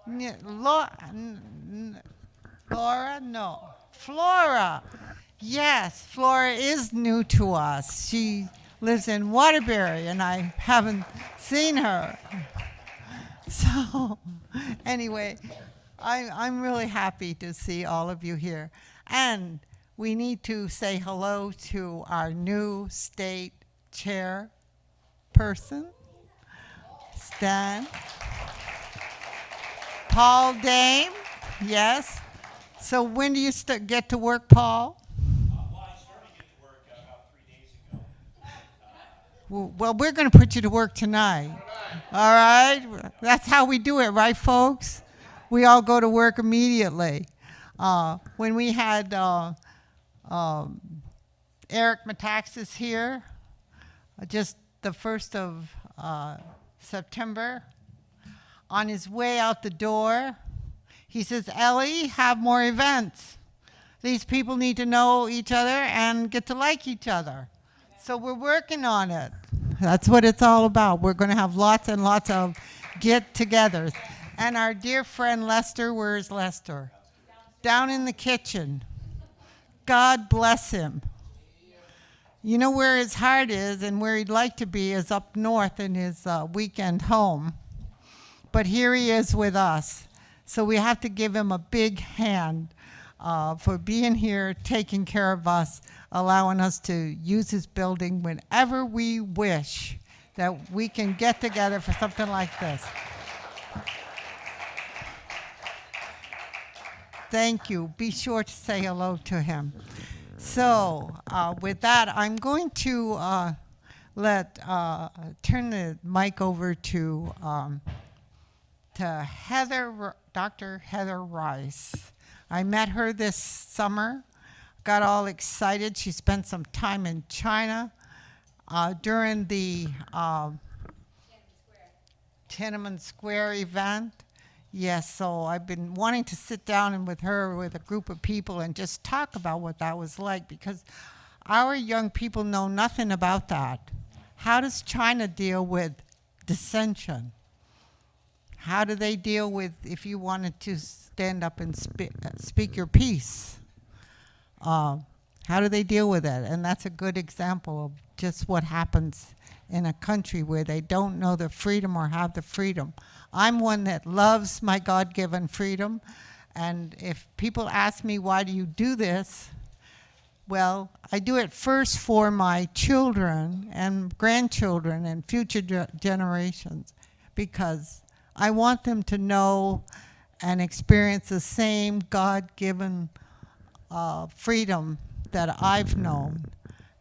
Laura? No. Flora. Yes, Flora is new to us. She lives in Waterbury, and I haven't seen her. So, anyway, I'm really happy to see all of you here. And we need to say hello to our new state chairperson, Stan. Paul Dame, yes. So when do you get to work, Paul? Well, I started to get to work about 3 days ago. Well, we're going to put you to work tonight. All right? That's how we do it, right, folks? We all go to work immediately. When we had Eric Metaxas here, just the 1st of September, on his way out the door, he says, Ellie, have more events. These people need to know each other and get to like each other. So we're working on it. That's what it's all about. We're going to have lots and lots of get-togethers. And our dear friend Lester, where is Lester? Down in the kitchen. God bless him. You know where his heart is and where he'd like to be is up north in his weekend home. But here he is with us. So we have to give him a big hand for being here, taking care of us, allowing us to use his building whenever we wish, that we can get together for something like this. Thank you. Be sure to say hello to him. So with that, I'm going to turn the mic over to Heather, Dr. Heather Rice. I met her this summer, got all excited. She spent some time in China during the Tiananmen Square event. Yes, so I've been wanting to sit down with her with a group of people and just talk about what that was like, because our young people know nothing about that. How does China deal with dissension? How do they deal with if you wanted to stand up and speak your piece? How do they deal with it? And that's a good example of just what happens in a country where they don't know the freedom or have the freedom. I'm one that loves my God-given freedom, and if people ask me, why do you do this? Well, I do it first for my children and grandchildren and future generations, because I want them to know and experience the same God-given freedom that I've known.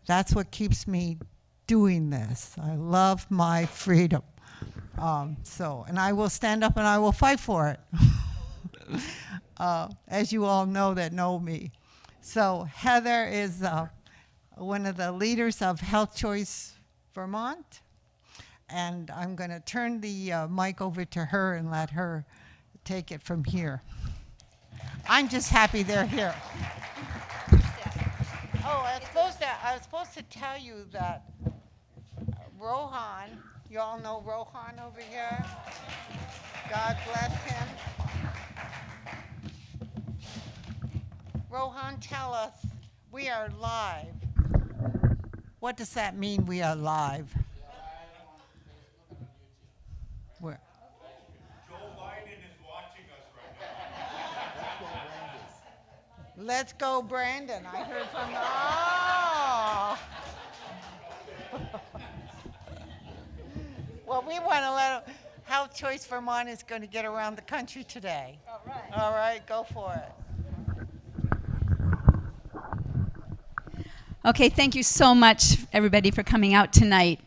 That's what keeps me doing this. I love my freedom. And I will stand up and I will fight for it, as you all know that know me. So Heather is one of the leaders of Health Choice Vermont. And I'm going to turn the mic over to her and let her take it from here. I'm just happy they're here. Oh, I was supposed to tell you that Rohan, you all know Rohan over here? God bless him. Rohan, tell us, we are live. What does that mean, we are live? Where? Joe Biden is watching us right now. Let's go, Brandon. I heard from Well, we want to let how Choice Vermont is going to get around the country today. All right. All right, go for it. Okay, thank you so much, everybody, for coming out tonight.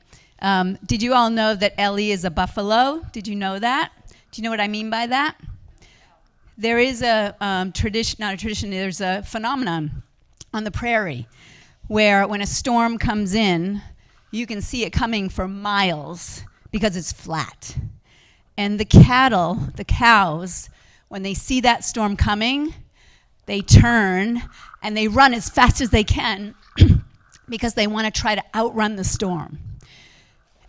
Did you all know that Ellie is a buffalo? Did you know that? Do you know what I mean by that? There is a tradition, not a tradition, there's a phenomenon on the prairie where when a storm comes in, you can see it coming for miles because it's flat. And the cattle, the cows, when they see that storm coming, they turn and they run as fast as they can because they want to try to outrun the storm.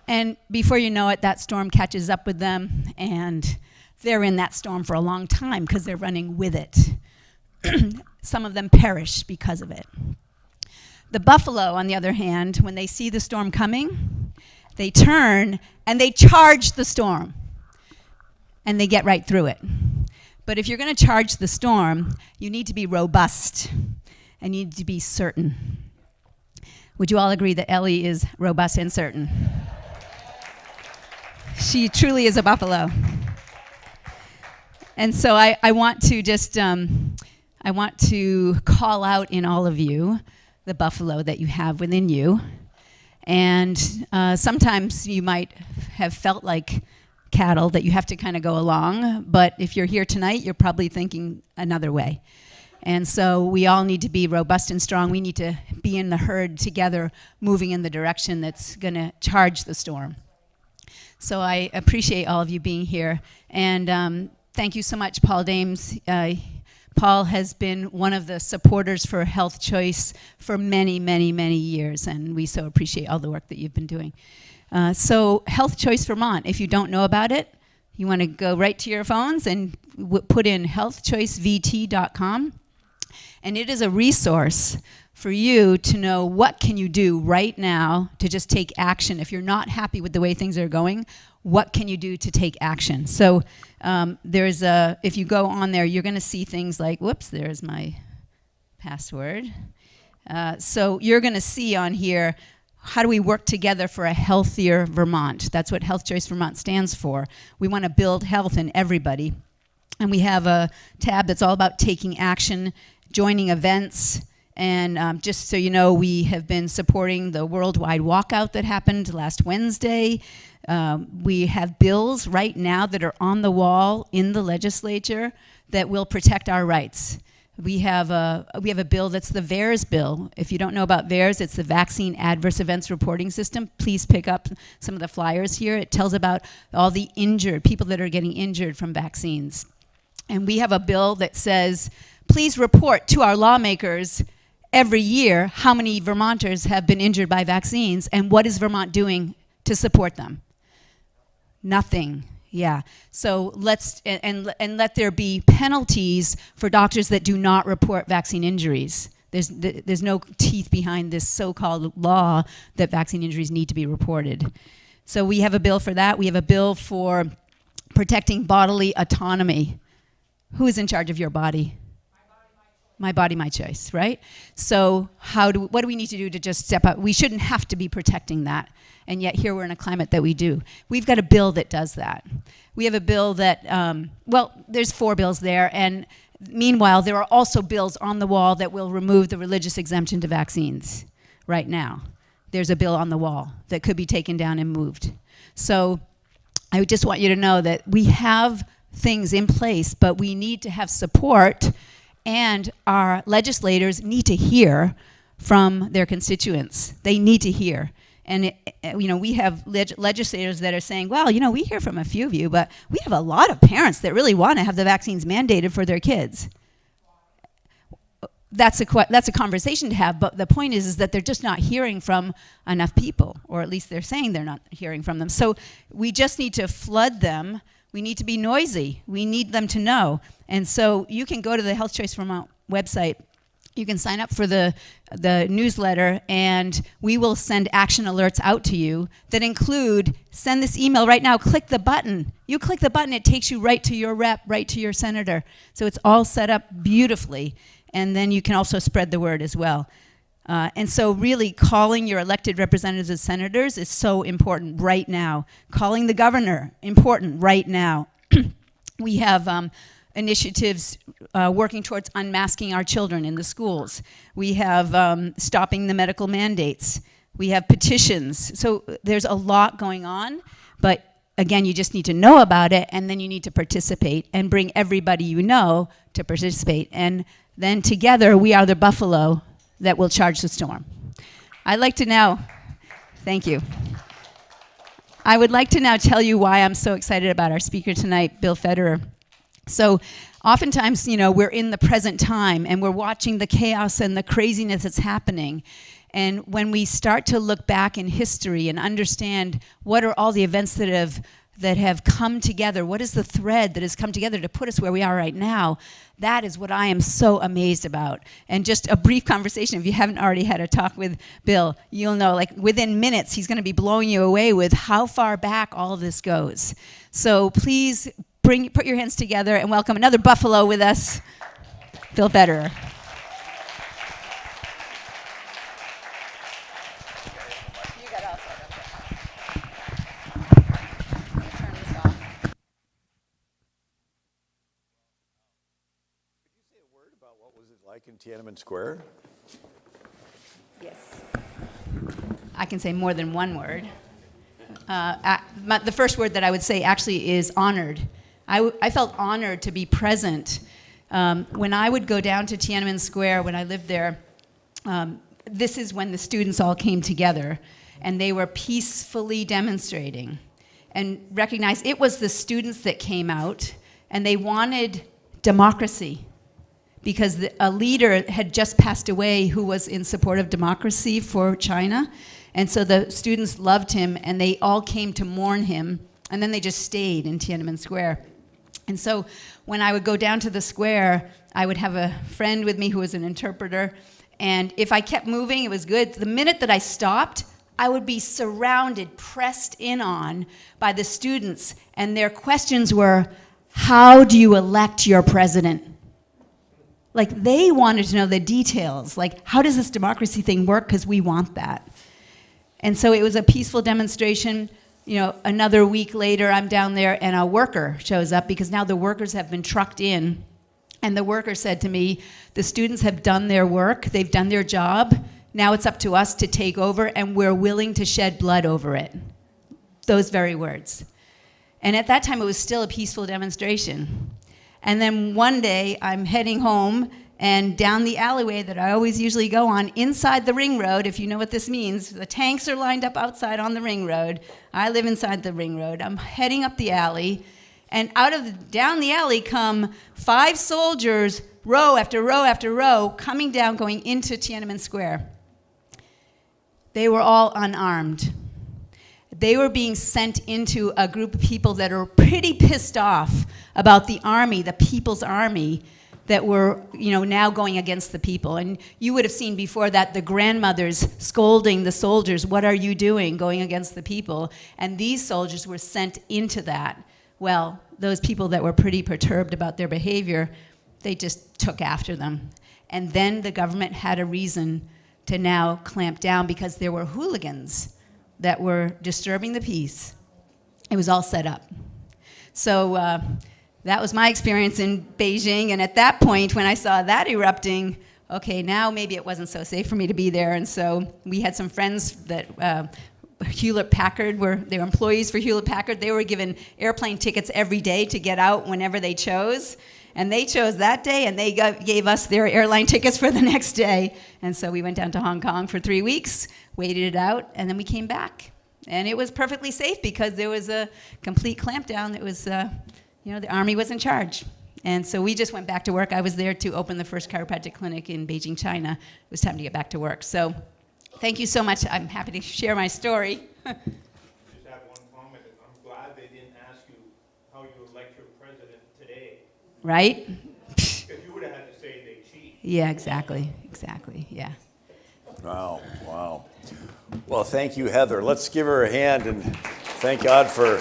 And before you know it, that storm catches up with them and they're in that storm for a long time because they're running with it. Some of them perish because of it. The buffalo, on the other hand, when they see the storm coming, they turn and they charge the storm. And they get right through it. But if you're going to charge the storm, you need to be robust and you need to be certain. Would you all agree that Ellie is robust and certain? She truly is a buffalo. And so I want to just, I want to call out in all of you the buffalo that you have within you. And sometimes you might have felt like cattle that you have to kind of go along, but if you're here tonight, you're probably thinking another way. And so we all need to be robust and strong. We need to be in the herd together, moving in the direction that's going to charge the storm. So I appreciate all of you being here, and thank you so much, Paul Dames. Paul has been one of the supporters for Health Choice for many, many, many years, and we so appreciate all the work that you've been doing. So Health Choice Vermont, if you don't know about it, you want to go right to your phones and put in healthchoicevt.com. And it is a resource for you to know what can you do right now to just take action. If you're not happy with the way things are going, what can you do to take action? So if you go on there, you're going to see things like, whoops, there's my password. So you're going to see on here, how do we work together for a healthier Vermont? That's what Health Choice Vermont stands for. We want to build health in everybody. And we have a tab that's all about taking action, joining events. And just so you know, we have been supporting the worldwide walkout that happened last Wednesday. We have bills right now that are on the wall in the legislature that will protect our rights. We have a bill that's the VAERS bill. If you don't know about VAERS, it's the Vaccine Adverse Events Reporting System. Please pick up some of the flyers here. It tells about all the injured, people that are getting injured from vaccines. And we have a bill that says, please report to our lawmakers every year how many Vermonters have been injured by vaccines and what is Vermont doing to support them. Nothing. Yeah, so let's and let there be penalties for doctors that do not report vaccine injuries. There's no teeth behind this so-called law that vaccine injuries need to be reported. So we have a bill for that. We have a bill for protecting bodily autonomy. Who is in charge of your body? My body, my choice, right? So what do we need to do to just step up? We shouldn't have to be protecting that. And yet here we're in a climate that we do. We've got a bill that does that. We have a bill that, there's 4 bills there. And meanwhile, there are also bills on the wall that will remove the religious exemption to vaccines right now. There's a bill on the wall that could be taken down and moved. So I just want you to know that we have things in place, but we need to have support, and our legislators need to hear from their constituents. They need to hear. And we have legislators that are saying, well, we hear from a few of you, but we have a lot of parents that really want to have the vaccines mandated for their kids. That's a conversation to have, but the point is that they're just not hearing from enough people, or at least they're saying they're not hearing from them. So we just need to flood them. We need to be noisy. We need them to know. And so you can go to the Health Choice Vermont website. You can sign up for the newsletter, and we will send action alerts out to you that include, send this email right now, click the button. You click the button, it takes you right to your rep, right to your senator. So it's all set up beautifully. And then you can also spread the word as well. And so really calling your elected representatives and senators is so important right now. Calling the governor, important right now. We have initiatives working towards unmasking our children in the schools. We have stopping the medical mandates. We have petitions. So there's a lot going on, but again, you just need to know about it, and then you need to participate and bring everybody you know to participate. And then together, we are the buffalo that will charge the storm. I'd like to now, thank you. I would like to now tell you why I'm so excited about our speaker tonight, Bill Federer. So oftentimes, we're in the present time and we're watching the chaos and the craziness that's happening. And when we start to look back in history and understand what are all the events that have that have come together. What is the thread that has come together to put us where we are right now? That is what I am so amazed about. And just a brief conversation, if you haven't already had a talk with Bill, you'll know, like within minutes, he's going to be blowing you away with how far back all of this goes. So please put your hands together and welcome another Buffalo with us, Bill Federer. In Tiananmen Square? Yes. I can say more than one word. The first word that I would say actually is honored. I felt honored to be present. When I would go down to Tiananmen Square when I lived there, this is when the students all came together and they were peacefully demonstrating and recognized it was the students that came out and they wanted democracy. Because a leader had just passed away who was in support of democracy for China. And so the students loved him, and they all came to mourn him, and then they just stayed in Tiananmen Square. And so when I would go down to the square, I would have a friend with me who was an interpreter, and if I kept moving, it was good. The minute that I stopped, I would be surrounded, pressed in on by the students, and their questions were, how do you elect your president? Like, they wanted to know the details. Like, how does this democracy thing work? Because we want that. And so it was a peaceful demonstration. You know, another week later, I'm down there, and a worker shows up because now the workers have been trucked in. And the worker said to me, the students have done their work. They've done their job. Now it's up to us to take over, and we're willing to shed blood over it. Those very words. And at that time, it was still a peaceful demonstration. And then one day, I'm heading home, and down the alleyway that I always usually go on, inside the ring road, if you know what this means, the tanks are lined up outside on the ring road. I live inside the ring road. I'm heading up the alley, and down the alley come 5 soldiers, row after row after row, coming down, going into Tiananmen Square. They were all unarmed. They were being sent into a group of people that are pretty pissed off about the army, the People's Army, that were, you know, now going against the people. And you would have seen before that the grandmothers scolding the soldiers, what are you doing going against the people? And these soldiers were sent into that. Well, those people that were pretty perturbed about their behavior, they just took after them. And then the government had a reason to now clamp down because there were hooligans that were disturbing the peace. It was all set up. So that was my experience in Beijing, and at that point, when I saw that erupting, okay, now maybe it wasn't so safe for me to be there, and so we had some friends that Hewlett-Packard they were employees for Hewlett-Packard. They were given airplane tickets every day to get out whenever they chose, and they chose that day, and they gave us their airline tickets for the next day, and so we went down to Hong Kong for 3 weeks, waited it out, and then we came back. And it was perfectly safe because there was a complete clampdown. It was, you know, the army was in charge. And so we just went back to work. I was there to open the first chiropractic clinic in Beijing, China. It was time to get back to work. So thank you so much. I'm happy to share my story. Just have one comment. I'm glad they didn't ask you how you elect your president today. Right? Because you would have had to say they cheat. Yeah, exactly, yeah. Wow, wow. Well, thank you, Heather. Let's give her a hand and thank God for...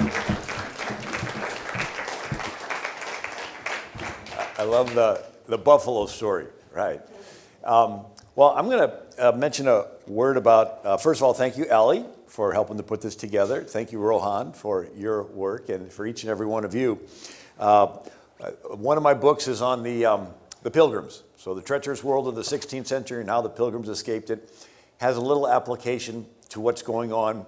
I love the Buffalo story, right? Well, I'm going to mention a word about, first of all, thank you, Ellie, for helping to put this together. Thank you, Rohan, for your work, and for each and every one of you. One of my books is on the Pilgrims. So the treacherous world of the 16th century and how the Pilgrims escaped it has a little application to what's going on,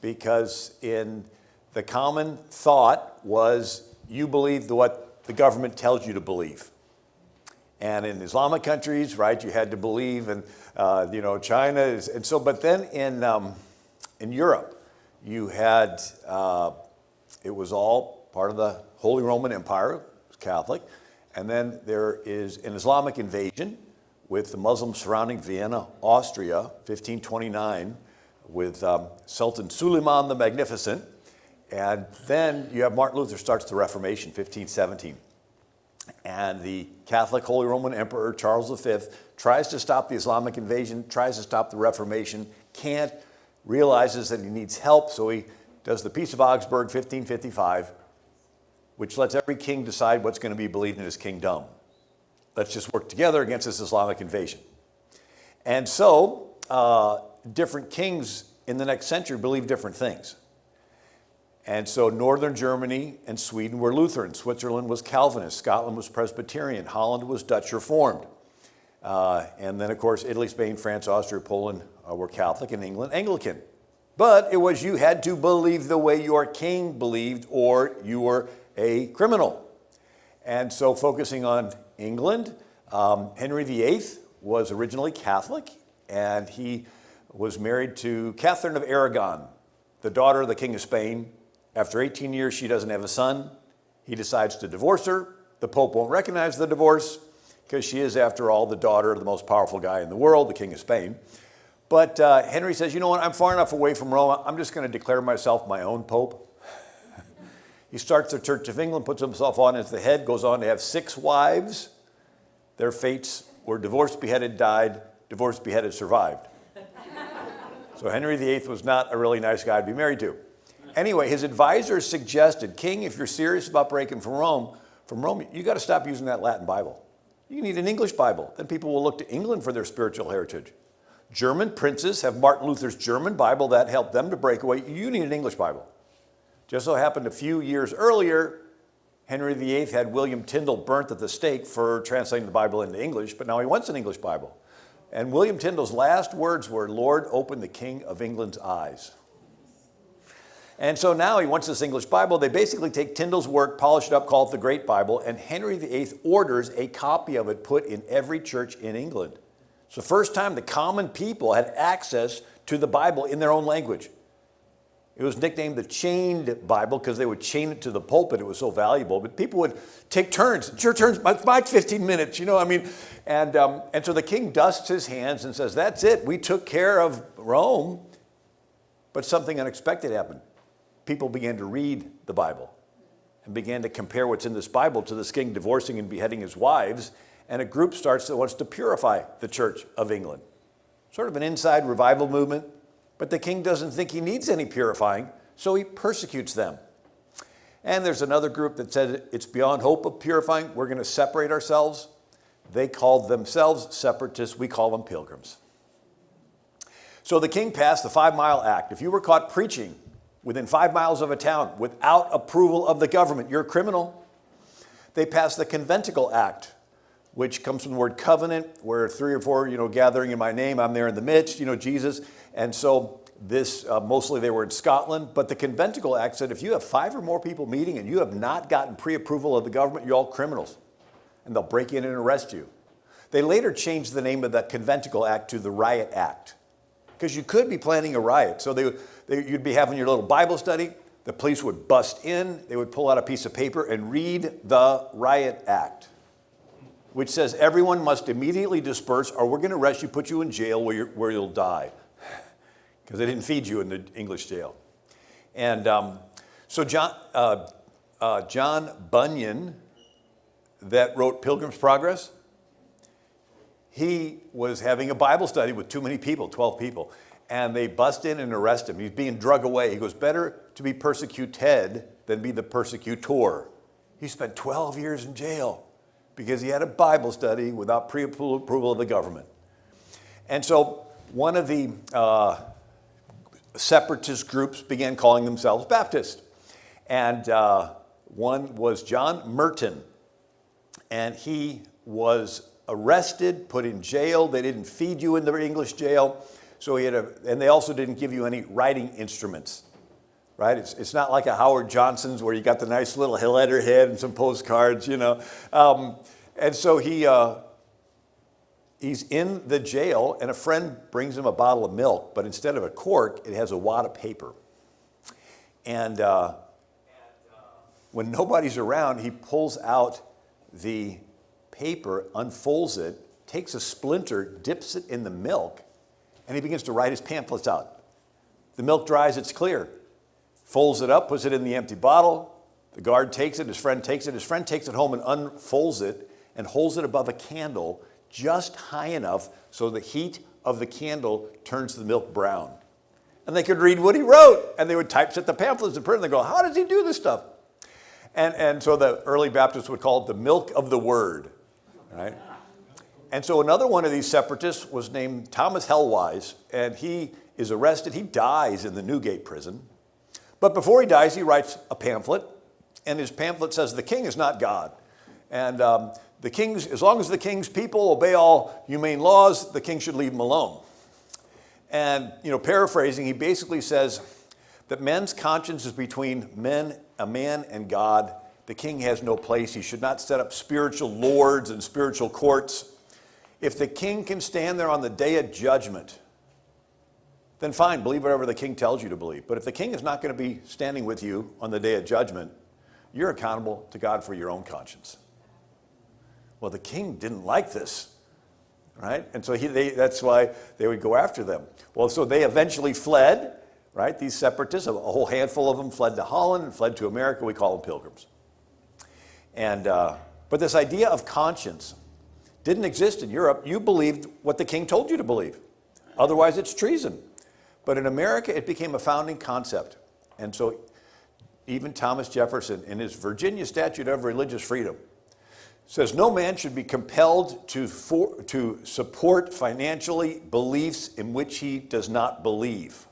because in the common thought was you believe what the government tells you to believe. And in Islamic countries, right, you had to believe, and you know, China is, and so, but then in Europe, you had, it was all part of the Holy Roman Empire, it was Catholic, and then there is an Islamic invasion with the Muslims surrounding Vienna, Austria, 1529, with Sultan Suleiman the Magnificent, And then you have Martin Luther starts the Reformation, 1517. And the Catholic Holy Roman Emperor Charles V tries to stop the Islamic invasion, tries to stop the Reformation, can't, realizes that he needs help, so he does the Peace of Augsburg, 1555, which lets every king decide what's going to be believed in his kingdom. Let's just work together against this Islamic invasion. And so different kings in the next century believed different things. And so northern Germany and Sweden were Lutheran. Switzerland was Calvinist. Scotland was Presbyterian. Holland was Dutch Reformed. And then, of course, Italy, Spain, France, Austria, Poland were Catholic, and England, Anglican. But it was you had to believe the way your king believed, or you were a criminal. And so focusing on England, Henry VIII was originally Catholic, and he was married to Catherine of Aragon, the daughter of the King of Spain. After 18 years, she doesn't have a son. He decides to divorce her. The Pope won't recognize the divorce because she is, after all, the daughter of the most powerful guy in the world, the King of Spain. But Henry says, you know what, I'm far enough away from Rome, I'm just going to declare myself my own Pope. He starts the Church of England, puts himself on as the head, goes on to have 6 wives. Their fates were divorced, beheaded, died, divorced, beheaded, survived. So Henry VIII was not a really nice guy to be married to. Anyway, his advisors suggested, King, if you're serious about breaking from Rome, you got to stop using that Latin Bible. You need an English Bible. Then people will look to England for their spiritual heritage. German princes have Martin Luther's German Bible. That helped them to break away. You need an English Bible. Just so happened a few years earlier, Henry VIII had William Tyndale burnt at the stake for translating the Bible into English, but now he wants an English Bible. And William Tyndale's last words were, Lord, open the King of England's eyes. And so now he wants this English Bible. They basically take Tyndale's work, polish it up, call it the Great Bible, and Henry VIII orders a copy of it put in every church in England. It's the first time the common people had access to the Bible in their own language. It was nicknamed the chained Bible because they would chain it to the pulpit. It was so valuable. But people would take turns. It's your turn. My 15 minutes, you know, I mean. And so the king dusts his hands and says, that's it. We took care of Rome. But something unexpected happened. People began to read the Bible and began to compare what's in this Bible to this king divorcing and beheading his wives. And a group starts that wants to purify the Church of England. Sort of an inside revival movement. But the king doesn't think he needs any purifying, so he persecutes them. And there's another group that said it's beyond hope of purifying. We're going to separate ourselves. They called themselves separatists. We call them pilgrims. So the king passed the 5 Mile Act. If you were caught preaching within 5 miles of a town without approval of the government, you're a criminal. They passed the Conventicle Act, which comes from the word covenant, where 3 or 4, gathering in my name, I'm there in the midst, Jesus. And so this, mostly they were in Scotland, but the Conventicle Act said if you have 5 or more people meeting and you have not gotten pre-approval of the government, you're all criminals, and they'll break in and arrest you. They later changed the name of that Conventicle Act to the Riot Act, because you could be planning a riot. So you'd be having your little Bible study, the police would bust in, they would pull out a piece of paper and read the Riot Act, which says everyone must immediately disperse or we're going to arrest you, put you in jail where you'll die. Because they didn't feed you in the English jail. And so John Bunyan, that wrote Pilgrim's Progress, he was having a Bible study with too many people, 12 people, and they bust in and arrest him. He's being drug away. He goes, better to be persecuted than be the persecutor. He spent 12 years in jail because he had a Bible study without pre-approval of the government. And so one of the separatist groups began calling themselves Baptist. And one was John Merton. And he was arrested, put in jail. They didn't feed you in the English jail. So and they also didn't give you any writing instruments, right? It's not like a Howard Johnson's where you got the nice little letterhead and some postcards, And so he's in the jail, and a friend brings him a bottle of milk, but instead of a cork, it has a wad of paper. And when nobody's around, he pulls out the paper, unfolds it, takes a splinter, dips it in the milk, and he begins to write his pamphlets out. The milk dries, it's clear. folds it up, puts it in the empty bottle. The guard takes it, his friend takes it. His friend takes it home and unfolds it and holds it above a candle just high enough so the heat of the candle turns the milk brown. And they could read what he wrote, and they would typeset the pamphlets and print, and they go, how does he do this stuff? And so the early Baptists would call it the milk of the word, right? And so another one of these separatists was named Thomas Helwise, and he is arrested. He dies in the Newgate prison. But before he dies, he writes a pamphlet, and his pamphlet says, the king is not God. And as long as the king's people obey all humane laws, the king should leave them alone. And, paraphrasing, he basically says that men's conscience is between a man and God. The king has no place. He should not set up spiritual lords and spiritual courts. If the king can stand there on the day of judgment, then fine, believe whatever the king tells you to believe. But if the king is not going to be standing with you on the day of judgment, you're accountable to God for your own conscience. Well, the king didn't like this, right? And so that's why they would go after them. Well, so they eventually fled, right? These separatists, a whole handful of them fled to Holland and fled to America. We call them pilgrims. And but this idea of conscience didn't exist in Europe. You believed what the king told you to believe. Otherwise, it's treason. But in America, it became a founding concept. And so even Thomas Jefferson, in his Virginia Statute of Religious Freedom, says no man should be compelled to support financially beliefs in which he does not believe.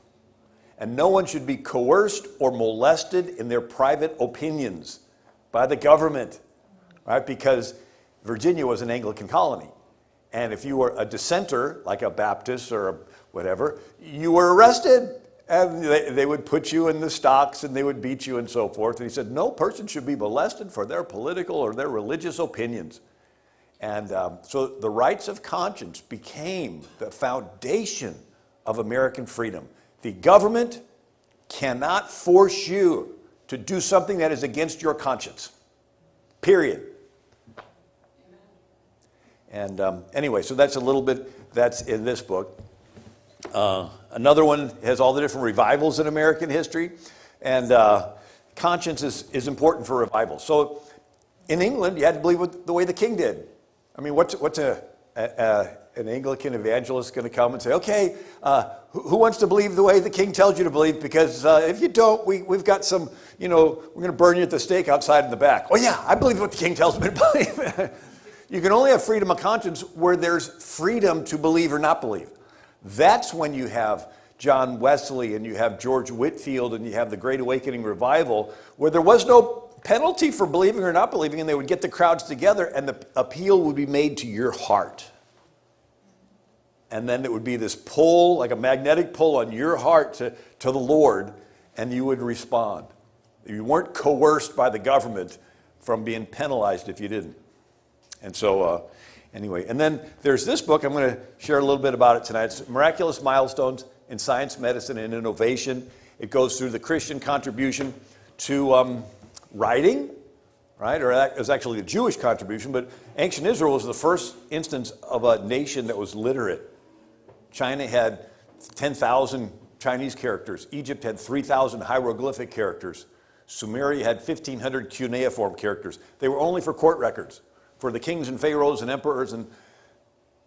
And no one should be coerced or molested in their private opinions by the government, right? Because Virginia was an Anglican colony. And if you were a dissenter, like a Baptist or whatever, you were arrested. And they would put you in the stocks and they would beat you and so forth. And he said, no person should be molested for their political or their religious opinions. And so the rights of conscience became the foundation of American freedom. The government cannot force you to do something that is against your conscience. Period. And anyway, so that's a little bit, that's in this book. Another one has all the different revivals in American history, and conscience is important for revival. So in England, you had to believe the way the king did. I mean, what's an Anglican evangelist going to come and say, okay, who wants to believe the way the king tells you to believe? Because if you don't, we've got some, we're going to burn you at the stake outside in the back. Oh yeah, I believe what the king tells me to believe. You can only have freedom of conscience where there's freedom to believe or not believe. That's when you have John Wesley and you have George Whitefield and you have the Great Awakening Revival, where there was no penalty for believing or not believing, and they would get the crowds together and the appeal would be made to your heart. And then it would be this pull, like a magnetic pull on your heart to the Lord, and you would respond. You weren't coerced by the government from being penalized if you didn't. And so, anyway, and then there's this book. I'm going to share a little bit about it tonight. It's Miraculous Milestones in Science, Medicine, and Innovation. It goes through the Christian contribution to writing, right? Or it was actually the Jewish contribution, but ancient Israel was the first instance of a nation that was literate. China had 10,000 Chinese characters. Egypt had 3,000 hieroglyphic characters. Sumeria had 1,500 cuneiform characters. They were only for court records, for the kings and pharaohs and emperors. And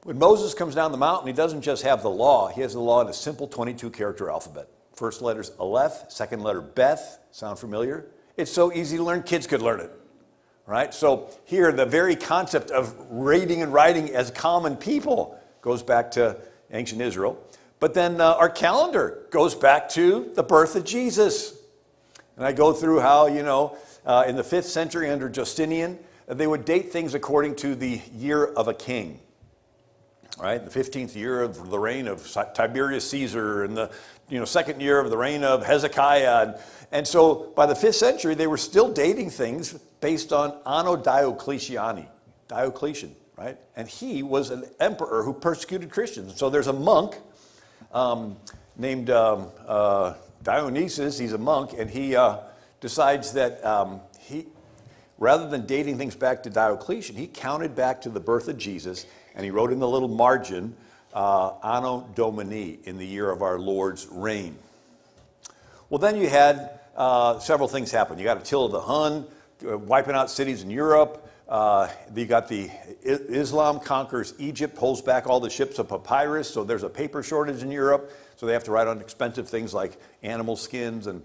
when Moses comes down the mountain, he doesn't just have the law. He has the law in a simple 22-character alphabet. First letter's Aleph, second letter Beth. Sound familiar? It's so easy to learn, kids could learn it, right? So here, the very concept of reading and writing as common people goes back to ancient Israel. But then our calendar goes back to the birth of Jesus. And I go through how, in the 5th century under Justinian, they would date things according to the year of a king, right? The 15th year of the reign of Tiberius Caesar and the second year of the reign of Hezekiah. And so by the 5th century, they were still dating things based on Anno Diocletian, right? And he was an emperor who persecuted Christians. So there's a monk named Dionysius. He's a monk, and he decides that rather than dating things back to Diocletian, he counted back to the birth of Jesus, and he wrote in the little margin, Anno Domini, in the year of our Lord's reign. Well, then you had several things happened. You got Attila the Hun wiping out cities in Europe. You got the Islam conquers Egypt, holds back all the ships of papyrus, so there's a paper shortage in Europe, so they have to write on expensive things like animal skins. And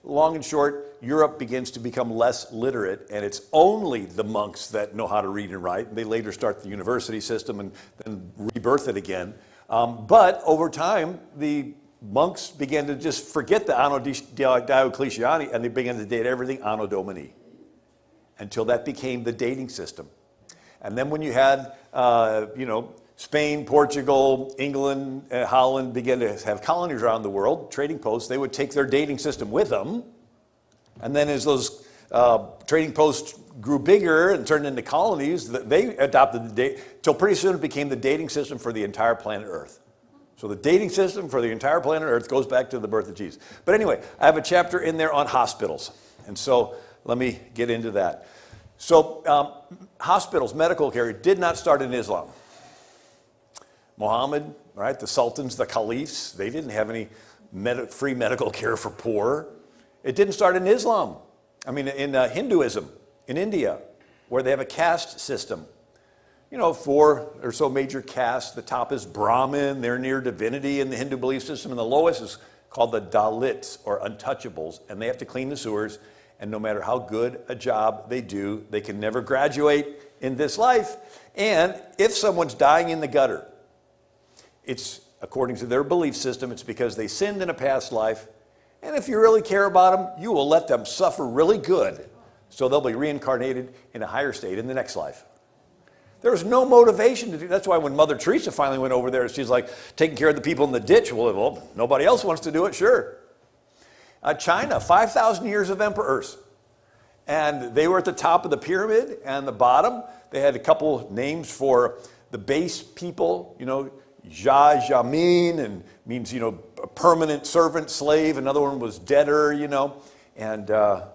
long and short, Europe begins to become less literate, and it's only the monks that know how to read and write. They later start the university system and then rebirth it again. But over time, the monks began to just forget the Anno Diocletiani, and they began to date everything Anno Domini, until that became the dating system. And then when you had, Spain, Portugal, England, Holland began to have colonies around the world, trading posts, they would take their dating system with them. And then as those trading posts grew bigger and turned into colonies, they adopted the date, till pretty soon it became the dating system for the entire planet Earth. So the dating system for the entire planet Earth goes back to the birth of Jesus. But anyway, I have a chapter in there on hospitals. And so let me get into that. So hospitals, medical care, did not start in Islam. Muhammad, right, the sultans, the caliphs, they didn't have any free medical care for poor. It didn't start in Islam. I mean, in Hinduism, in India, where they have a caste system. 4 or so major castes. The top is Brahmin, they're near divinity in the Hindu belief system, and the lowest is called the Dalits, or untouchables, and they have to clean the sewers, and no matter how good a job they do, they can never graduate in this life. And if someone's dying in the gutter, it's, according to their belief system, it's because they sinned in a past life, and if you really care about them, you will let them suffer really good, so they'll be reincarnated in a higher state in the next life. There was no motivation to do. That's why when Mother Teresa finally went over there, she's like taking care of the people in the ditch. Well, nobody else wants to do it, sure. China, 5,000 years of emperors. And they were at the top of the pyramid, and the bottom, they had a couple names for the base people, Jamin, and means, a permanent servant, slave. Another one was debtor, And the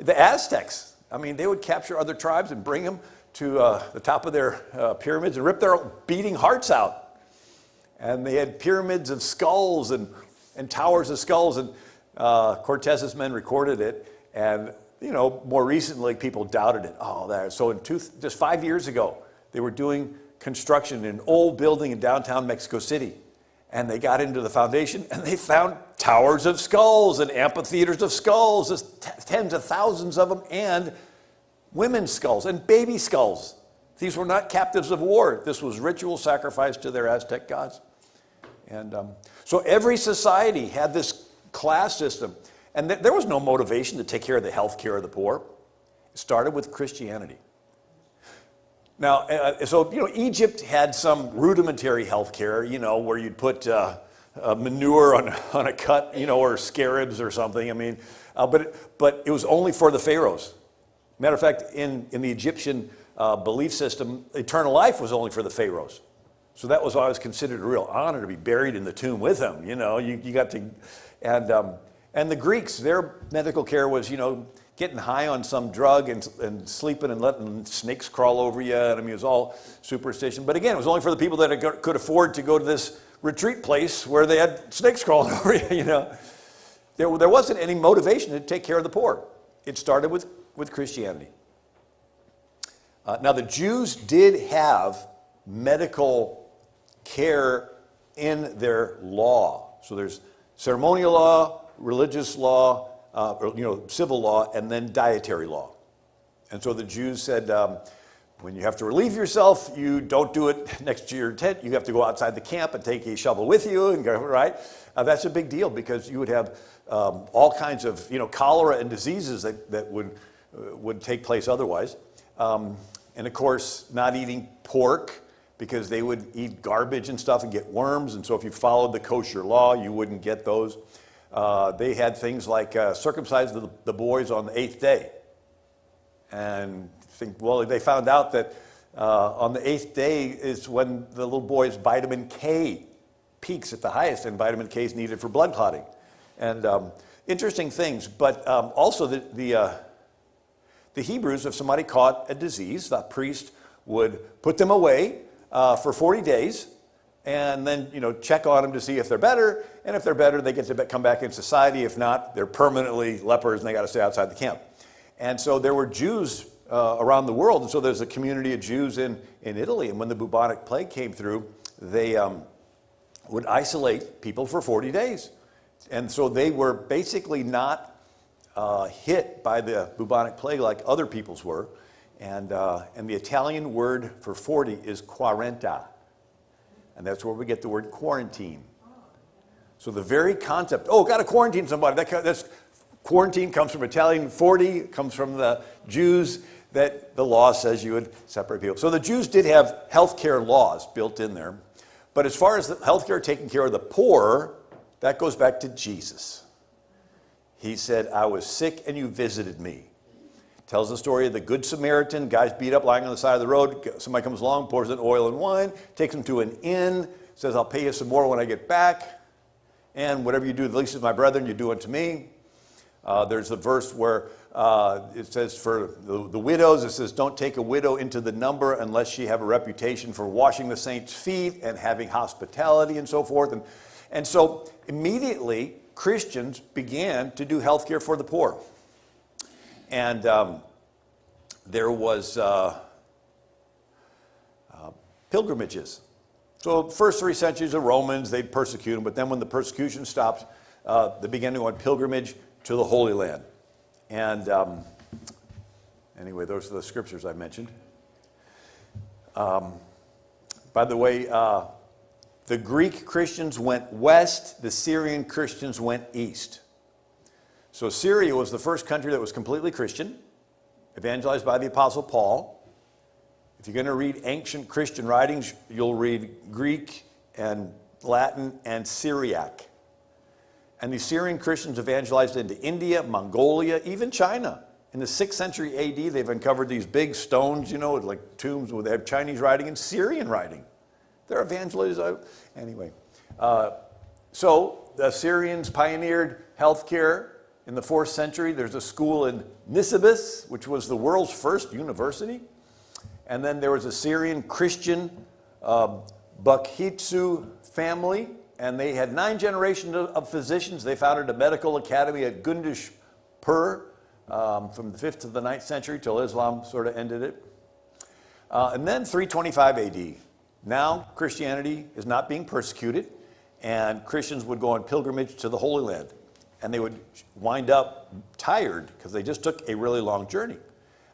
Aztecs, they would capture other tribes and bring them to the top of their pyramids and rip their beating hearts out. And they had pyramids of skulls and towers of skulls, and Cortez's men recorded it. And, more recently, people doubted it. So just 5 years ago, they were doing construction in an old building in downtown Mexico City. And they got into the foundation, and they found towers of skulls and amphitheaters of skulls, just tens of thousands of them, and women's skulls and baby skulls. These were not captives of war. This was ritual sacrifice to their Aztec gods. And so every society had this class system. And there was no motivation to take care of the health care of the poor. It started with Christianity. Now, Egypt had some rudimentary health care, where you'd put manure on a cut, or scarabs or something. But it was only for the pharaohs. Matter of fact, in the Egyptian belief system, eternal life was only for the pharaohs. So that was always considered a real honor to be buried in the tomb with them. You got to, and the Greeks, their medical care was, getting high on some drug and sleeping and letting snakes crawl over you. And it was all superstition. But again, it was only for the people that could afford to go to this retreat place where they had snakes crawling over you. There wasn't any motivation to take care of the poor. It started with Christianity. Now, the Jews did have medical care in their law. So there's ceremonial law, religious law, civil law, and then dietary law. And so the Jews said, when you have to relieve yourself, you don't do it next to your tent. You have to go outside the camp and take a shovel with you and go, right? That's a big deal, because you would have all kinds of, cholera and diseases that would take place otherwise. And of course, not eating pork, because they would eat garbage and stuff and get worms. And so if you followed the kosher law, you wouldn't get those. They had things like circumcise the boys on the 8th day. And they found out that on the 8th day is when the little boy's vitamin K peaks at the highest, and vitamin K is needed for blood clotting. And interesting things, but also the Hebrews, if somebody caught a disease, the priest would put them away for 40 days, and then, check on them to see if they're better. And if they're better, they get to come back in society. If not, they're permanently lepers and they got to stay outside the camp. And so there were Jews around the world. And so there's a community of Jews in Italy. And when the bubonic plague came through, they would isolate people for 40 days. And so they were basically not hit by the bubonic plague like other peoples were. And the Italian word for 40 is quaranta. And that's where we get the word quarantine. So the very concept, got to quarantine somebody. That's quarantine comes from Italian, 40 comes from the Jews, that the law says you would separate people. So the Jews did have health care laws built in there. But as far as the health care taking care of the poor, that goes back to Jesus. He said, I was sick and you visited me. Tells the story of the Good Samaritan, guy's beat up, lying on the side of the road. Somebody comes along, pours in oil and wine, takes him to an inn, says, I'll pay you some more when I get back. And whatever you do, the least of my brethren, you do unto me. There's a verse where it says for the widows, it says, don't take a widow into the number unless she have a reputation for washing the saints' feet and having hospitality and so forth. And so immediately, Christians began to do health care for the poor. And there was pilgrimages. So the first 3 centuries of Romans, they'd persecute them, but then when the persecution stopped, they began to go on pilgrimage to the Holy Land. And anyway, those are the scriptures I mentioned. By the way, the Greek Christians went west, the Syrian Christians went east. So Syria was the first country that was completely Christian, evangelized by the Apostle Paul. If you're going to read ancient Christian writings, you'll read Greek and Latin and Syriac. And the Syrian Christians evangelized into India, Mongolia, even China. In the 6th century AD, they've uncovered these big stones, like tombs where they have Chinese writing and Syrian writing. They're evangelizing. Anyway, so the Syrians pioneered healthcare. In the 4th century, there's a school in Nisibis, which was the world's first university. And then there was a Syrian Christian Bukhitsu family, and they had 9 generations of physicians. They founded a medical academy at Gundishpur from the 5th to the 9th century till Islam sort of ended it. And then 325 AD. Now Christianity is not being persecuted, and Christians would go on pilgrimage to the Holy Land. And they would wind up tired because they just took a really long journey.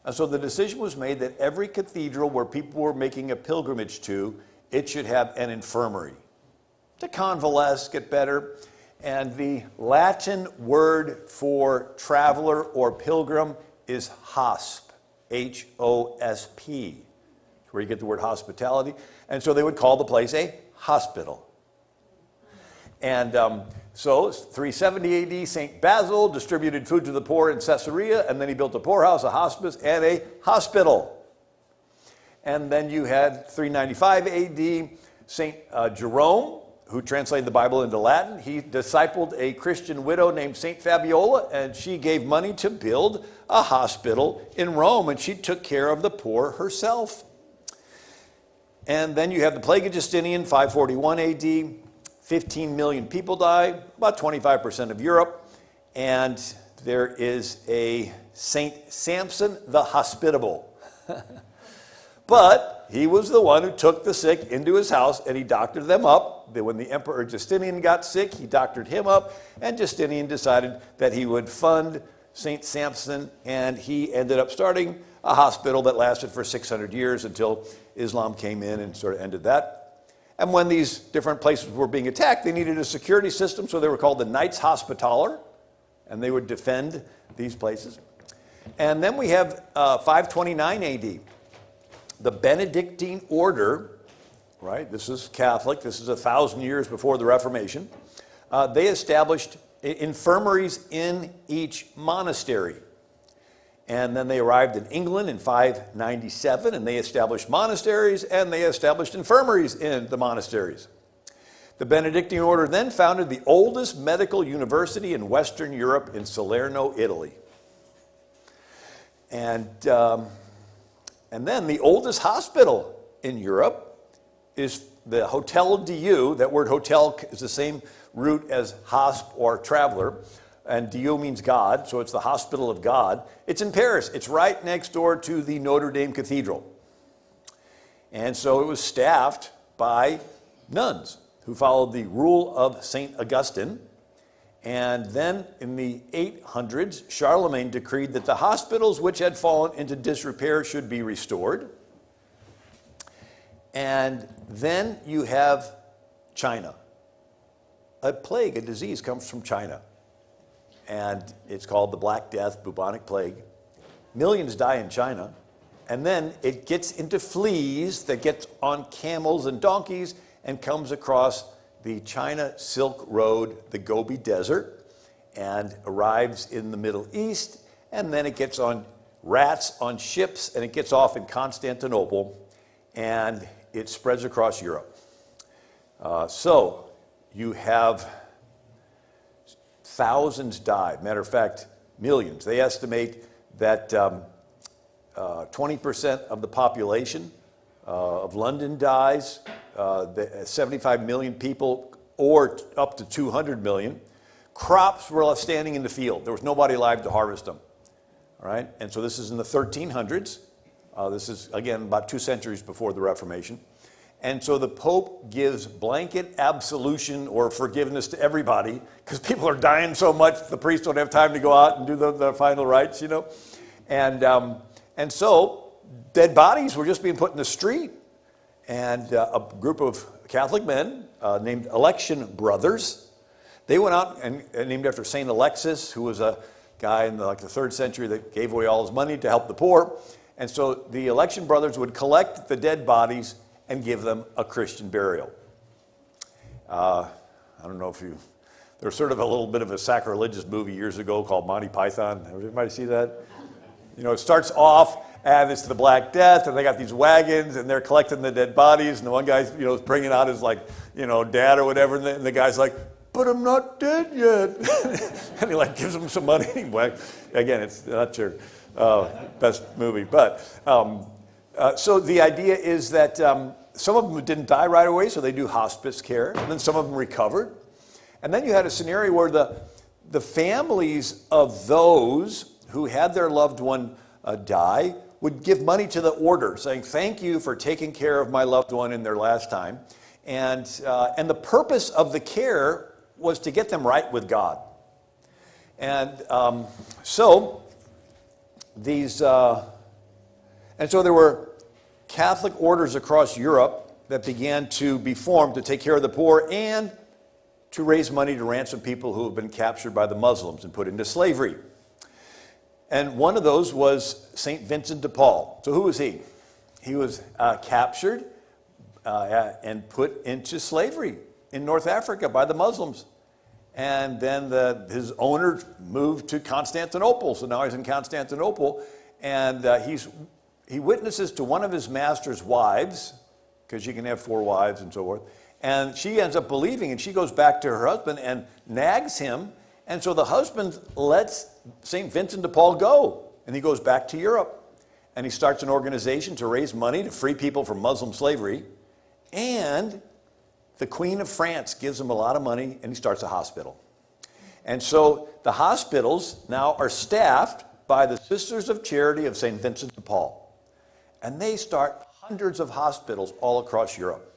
And so the decision was made that every cathedral where people were making a pilgrimage to, it should have an infirmary to convalesce, get better. And the Latin word for traveler or pilgrim is hosp, H-O-S-P, where you get the word hospitality. And so they would call the place a hospital. And so 370 AD, St. Basil distributed food to the poor in Caesarea, and then he built a poorhouse, a hospice, and a hospital. And then you had 395 AD, St. Jerome, who translated the Bible into Latin. He discipled a Christian widow named St. Fabiola, and she gave money to build a hospital in Rome, and she took care of the poor herself. And then you have the plague of Justinian, 541 AD. 15 million people die, about 25% of Europe. And there is a St. Samson the Hospitable. But he was the one who took the sick into his house and he doctored them up. When the Emperor Justinian got sick, he doctored him up, and Justinian decided that he would fund St. Samson, and he ended up starting a hospital that lasted for 600 years until Islam came in and sort of ended that. And when these different places were being attacked, they needed a security system, so they were called the Knights Hospitaller, and they would defend these places. And then we have 529 AD, the Benedictine order, right? This is Catholic. This is 1,000 years before the Reformation. They established infirmaries in each monastery. And then they arrived in England in 597, and they established monasteries, and they established infirmaries in the monasteries. The Benedictine order then founded the oldest medical university in Western Europe in Salerno, Italy. And then the oldest hospital in Europe is the Hotel Dieu, that word hotel is the same root as hosp or traveler, and Dieu means God, so it's the hospital of God. It's in Paris. It's right next door to the Notre Dame Cathedral. And so it was staffed by nuns who followed the rule of St. Augustine. And then in the 800s, Charlemagne decreed that the hospitals which had fallen into disrepair should be restored. And then you have China. A plague, a disease comes from China. And it's called the Black Death, bubonic plague. Millions die in China. And then it gets into fleas that gets on camels and donkeys and comes across the China Silk Road, the Gobi Desert, and arrives in the Middle East. And then it gets on rats on ships, and it gets off in Constantinople, and it spreads across Europe. So you have thousands died. Matter of fact, millions. They estimate that 20% of the population of London dies, 75 million people, or up to 200 million. Crops were left standing in the field. There was nobody alive to harvest them. All right? And so this is in the 1300s. This is, again, about 2 centuries before the Reformation. And so the Pope gives blanket absolution or forgiveness to everybody because people are dying so much, the priests don't have time to go out and do the final rites, you know. And so dead bodies were just being put in the street. And a group of Catholic men named Election Brothers, they went out and named after St. Alexis, who was a guy in the 3rd century that gave away all his money to help the poor. And so the Election Brothers would collect the dead bodies and give them a Christian burial. I don't know if you, there was sort of a little bit of a sacrilegious movie years ago called Monty Python. Everybody see that? You know, it starts off and it's the Black Death, and they got these wagons, and they're collecting the dead bodies, and the one guy's, you know, bringing out his, like, you know, dad or whatever, and the guy's like, but I'm not dead yet. And he, like, gives him some money. Again, it's not your best movie, but so the idea is that some of them didn't die right away, so they do hospice care, and then some of them recovered. And then you had a scenario where the families of those who had their loved one die would give money to the order, saying, thank you for taking care of my loved one in their last time. And the purpose of the care was to get them right with God. And so there were Catholic orders across Europe that began to be formed to take care of the poor and to raise money to ransom people who have been captured by the Muslims and put into slavery. And one of those was St. Vincent de Paul. So who was he? He was captured and put into slavery in North Africa by the Muslims. And then his owner moved to Constantinople. So now he's in Constantinople. And he witnesses to one of his master's wives, because you can have 4 wives and so forth. And she ends up believing, and she goes back to her husband and nags him. And so the husband lets St. Vincent de Paul go, and he goes back to Europe. And he starts an organization to raise money to free people from Muslim slavery. And the Queen of France gives him a lot of money, and he starts a hospital. And so the hospitals now are staffed by the Sisters of Charity of St. Vincent de Paul. And they start hundreds of hospitals all across Europe.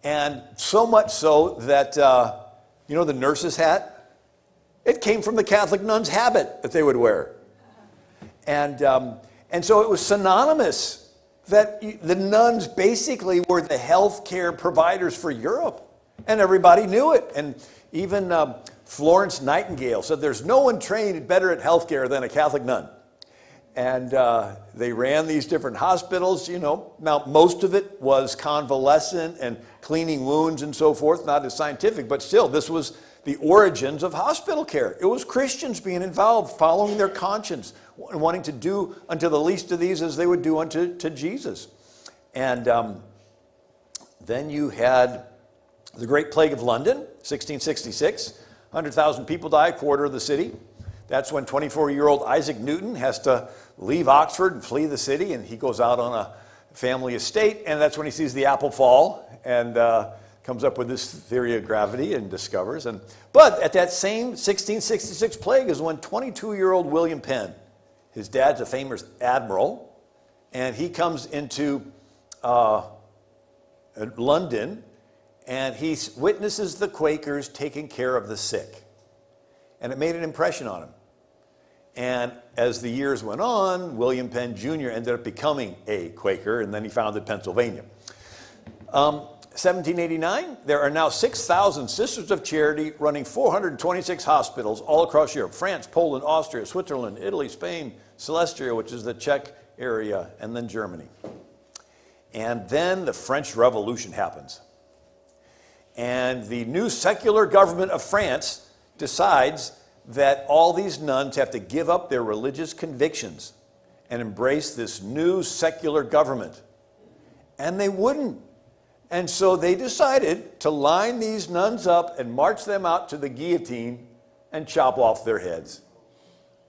And so much so that, you know, the nurse's hat? It came from the Catholic nun's habit that they would wear. And so it was synonymous that the nuns basically were the health care providers for Europe. And everybody knew it. And even Florence Nightingale said there's no one trained better at health care than a Catholic nun. And they ran these different hospitals, you know. Now, most of it was convalescent and cleaning wounds and so forth, not as scientific, but still, this was the origins of hospital care. It was Christians being involved, following their conscience, wanting to do unto the least of these as they would do unto Jesus. And then you had the Great Plague of London, 1666. 100,000 people die, a quarter of the city. That's when 24-year-old Isaac Newton has to leave Oxford and flee the city, and he goes out on family estate, and that's when he sees the apple fall and comes up with this theory of gravity and discovers. But at that same 1666 plague is when 22-year-old William Penn, his dad's a famous admiral, and he comes into London, and he witnesses the Quakers taking care of the sick. And it made an impression on him. And as the years went on, William Penn Jr. ended up becoming a Quaker, and then he founded Pennsylvania. 1789, there are now 6,000 Sisters of Charity running 426 hospitals all across Europe: France, Poland, Austria, Switzerland, Italy, Spain, Celestia, which is the Czech area, and then Germany. And then the French Revolution happens. And the new secular government of France decides that all these nuns have to give up their religious convictions and embrace this new secular government. And they wouldn't. And so they decided to line these nuns up and march them out to the guillotine and chop off their heads.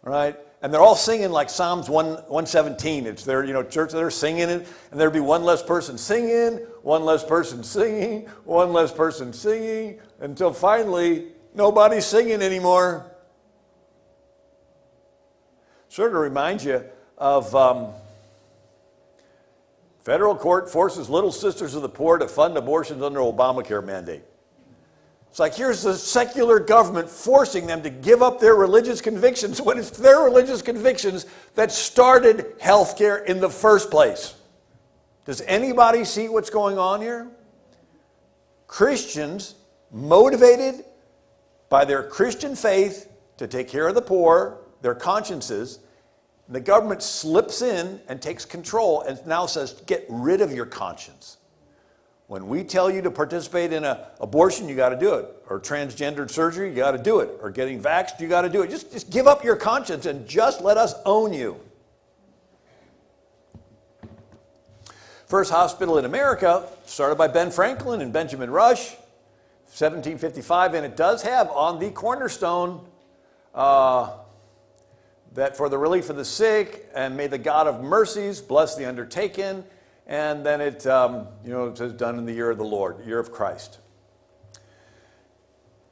Right? And they're all singing like Psalms 117. It's their, church, they're singing it, and there'd be one less person singing, one less person singing, one less person singing, until finally nobody's singing anymore. Sort of reminds you of federal court forces Little Sisters of the Poor to fund abortions under Obamacare mandate. It's like, here's the secular government forcing them to give up their religious convictions when it's their religious convictions that started healthcare in the first place. Does anybody see what's going on here? Christians, motivated by their Christian faith to take care of the poor, their consciences, the government slips in and takes control and now says, get rid of your conscience. When we tell you to participate in an abortion, you got to do it. Or transgendered surgery, you got to do it. Or getting vaxxed, you got to do it. Just give up your conscience and just let us own you. First hospital in America, started by Ben Franklin and Benjamin Rush, 1755, and it does have on the cornerstone that for the relief of the sick, and may the God of mercies bless the undertaken. And then it says done in the year of the Lord, year of Christ.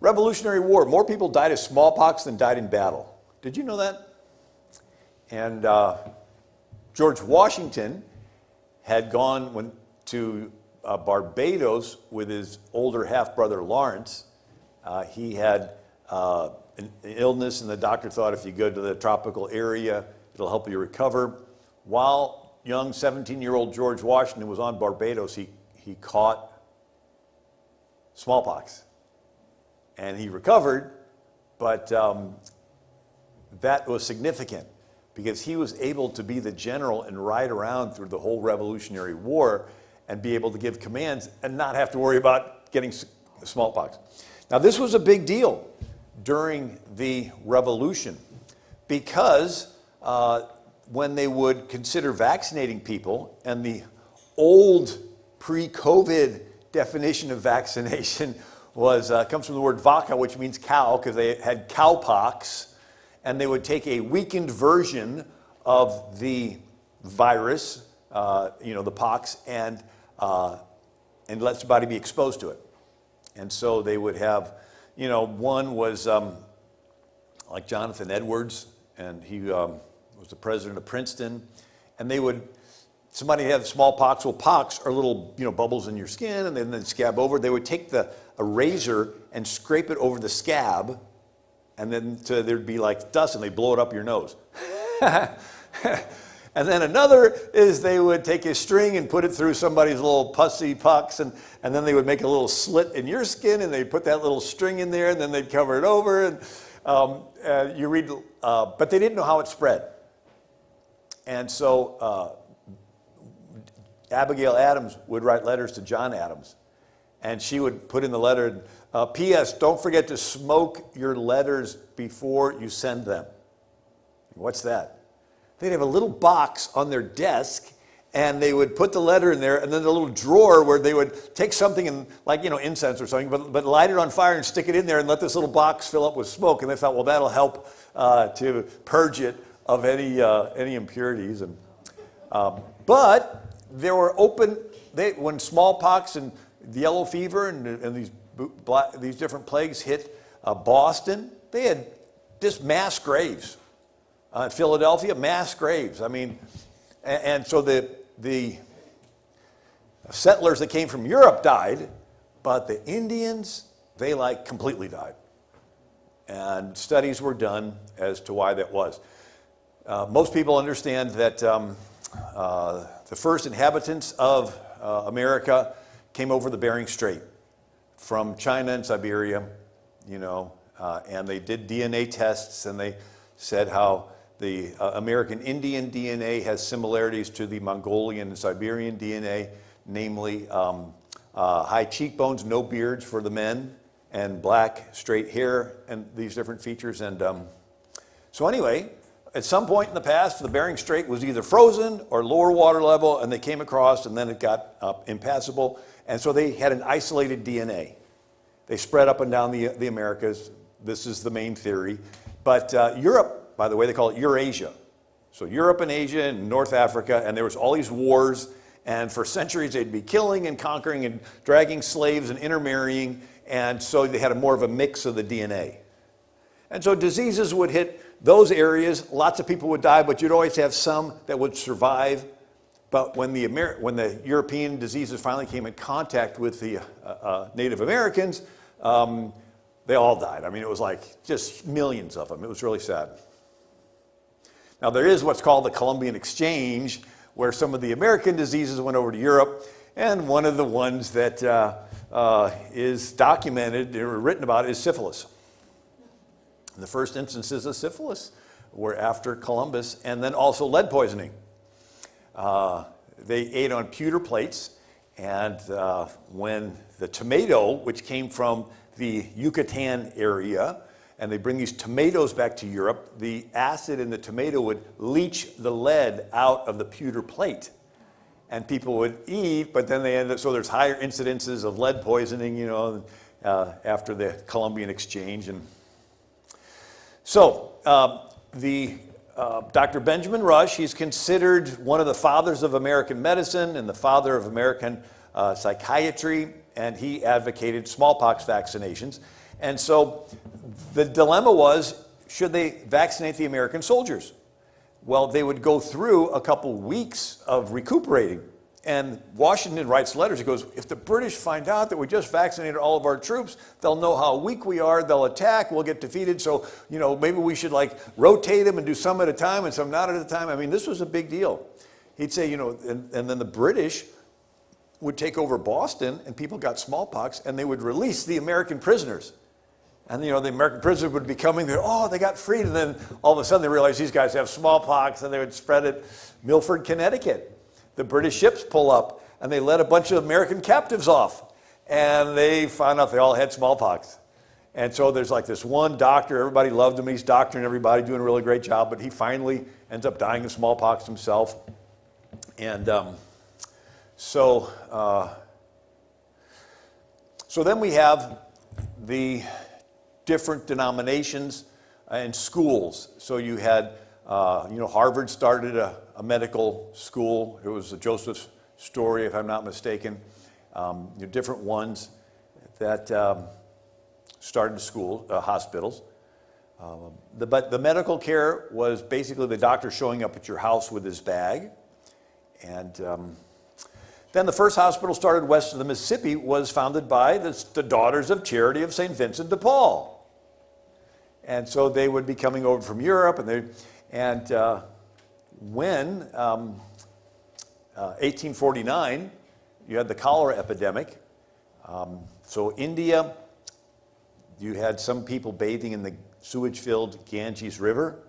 Revolutionary War. More people died of smallpox than died in battle. Did you know that? And George Washington had gone to Barbados with his older half-brother Lawrence. He had an illness, and the doctor thought if you go to the tropical area, it'll help you recover. While young 17-year-old George Washington was on Barbados, he caught smallpox. And he recovered, but that was significant because he was able to be the general and ride around through the whole Revolutionary War and be able to give commands and not have to worry about getting smallpox. Now, this was a big deal during the Revolution because when they would consider vaccinating people, and the old pre-COVID definition of vaccination comes from the word vaca, which means cow, because they had cowpox, and they would take a weakened version of the virus, the pox, and let somebody be exposed to it. And so they would have, one was like Jonathan Edwards, and he was the president of Princeton, and somebody had smallpox. Well, pox are little, bubbles in your skin, and then scab over. They would take a razor and scrape it over the scab, and then there'd be like dust, and they blow it up your nose. And then another is they would take a string and put it through somebody's little pussy pucks, and then they would make a little slit in your skin, and they'd put that little string in there, and then they'd cover it over, and but they didn't know how it spread. And so Abigail Adams would write letters to John Adams, and she would put in the letter, P.S., don't forget to smoke your letters before you send them. What's that? They'd have a little box on their desk, and they would put the letter in there, and then a little drawer where they would take something and, incense or something, but light it on fire and stick it in there and let this little box fill up with smoke. And they thought, well, that'll help to purge it of any impurities. But there were when smallpox and the yellow fever and these different plagues hit Boston, they had just mass graves. Philadelphia, mass graves. I mean, and so the settlers that came from Europe died, but the Indians, they like completely died. And studies were done as to why that was. Most people understand that the first inhabitants of America came over the Bering Strait from China and Siberia, and they did DNA tests, and they said how the American Indian DNA has similarities to the Mongolian and Siberian DNA, namely high cheekbones, no beards for the men, and black straight hair, and these different features. And so anyway, at some point in the past, the Bering Strait was either frozen or lower water level, and they came across, and then it got impassable. And so they had an isolated DNA. They spread up and down the Americas. This is the main theory. But Europe, by the way, they call it Eurasia. So Europe and Asia and North Africa, and there was all these wars, and for centuries they'd be killing and conquering and dragging slaves and intermarrying, and so they had more of a mix of the DNA. And so diseases would hit those areas, lots of people would die, but you'd always have some that would survive. But when the European diseases finally came in contact with the Native Americans, they all died. I mean, it was like just millions of them. It was really sad. Now, there is what's called the Columbian Exchange, where some of the American diseases went over to Europe, and one of the ones that is documented or written about is syphilis. The first instances of syphilis were after Columbus, and then also lead poisoning. They ate on pewter plates, and when the tomato, which came from the Yucatan area, and they bring these tomatoes back to Europe, the acid in the tomato would leach the lead out of the pewter plate. And people would eat, but then they ended up, so there's higher incidences of lead poisoning, after the Columbian Exchange. And so Dr. Benjamin Rush, he's considered one of the fathers of American medicine and the father of American psychiatry, and he advocated smallpox vaccinations. And so the dilemma was, should they vaccinate the American soldiers? Well, they would go through a couple weeks of recuperating. And Washington writes letters. He goes, if the British find out that we just vaccinated all of our troops, they'll know how weak we are. They'll attack. We'll get defeated. So, maybe we should rotate them and do some at a time and some not at a time. I mean, this was a big deal. He'd say, and then the British would take over Boston, and people got smallpox, and they would release the American prisoners. And, the American prisoners would be coming there, they got freed. And then all of a sudden they realized these guys have smallpox, and they would spread it. Milford, Connecticut. The British ships pull up, and they let a bunch of American captives off. And they found out they all had smallpox. And so there's this one doctor, everybody loved him, he's doctoring everybody, doing a really great job, but he finally ends up dying of smallpox himself. And so then we have the different denominations and schools. So you had, Harvard started a medical school. It was Joseph's Story, if I'm not mistaken. Different ones that started hospitals. But the medical care was basically the doctor showing up at your house with his bag. And then the first hospital started west of the Mississippi was founded by the Daughters of Charity of St. Vincent de Paul. And so they would be coming over from Europe, and when 1849, you had the cholera epidemic. So India, you had some people bathing in the sewage-filled Ganges River,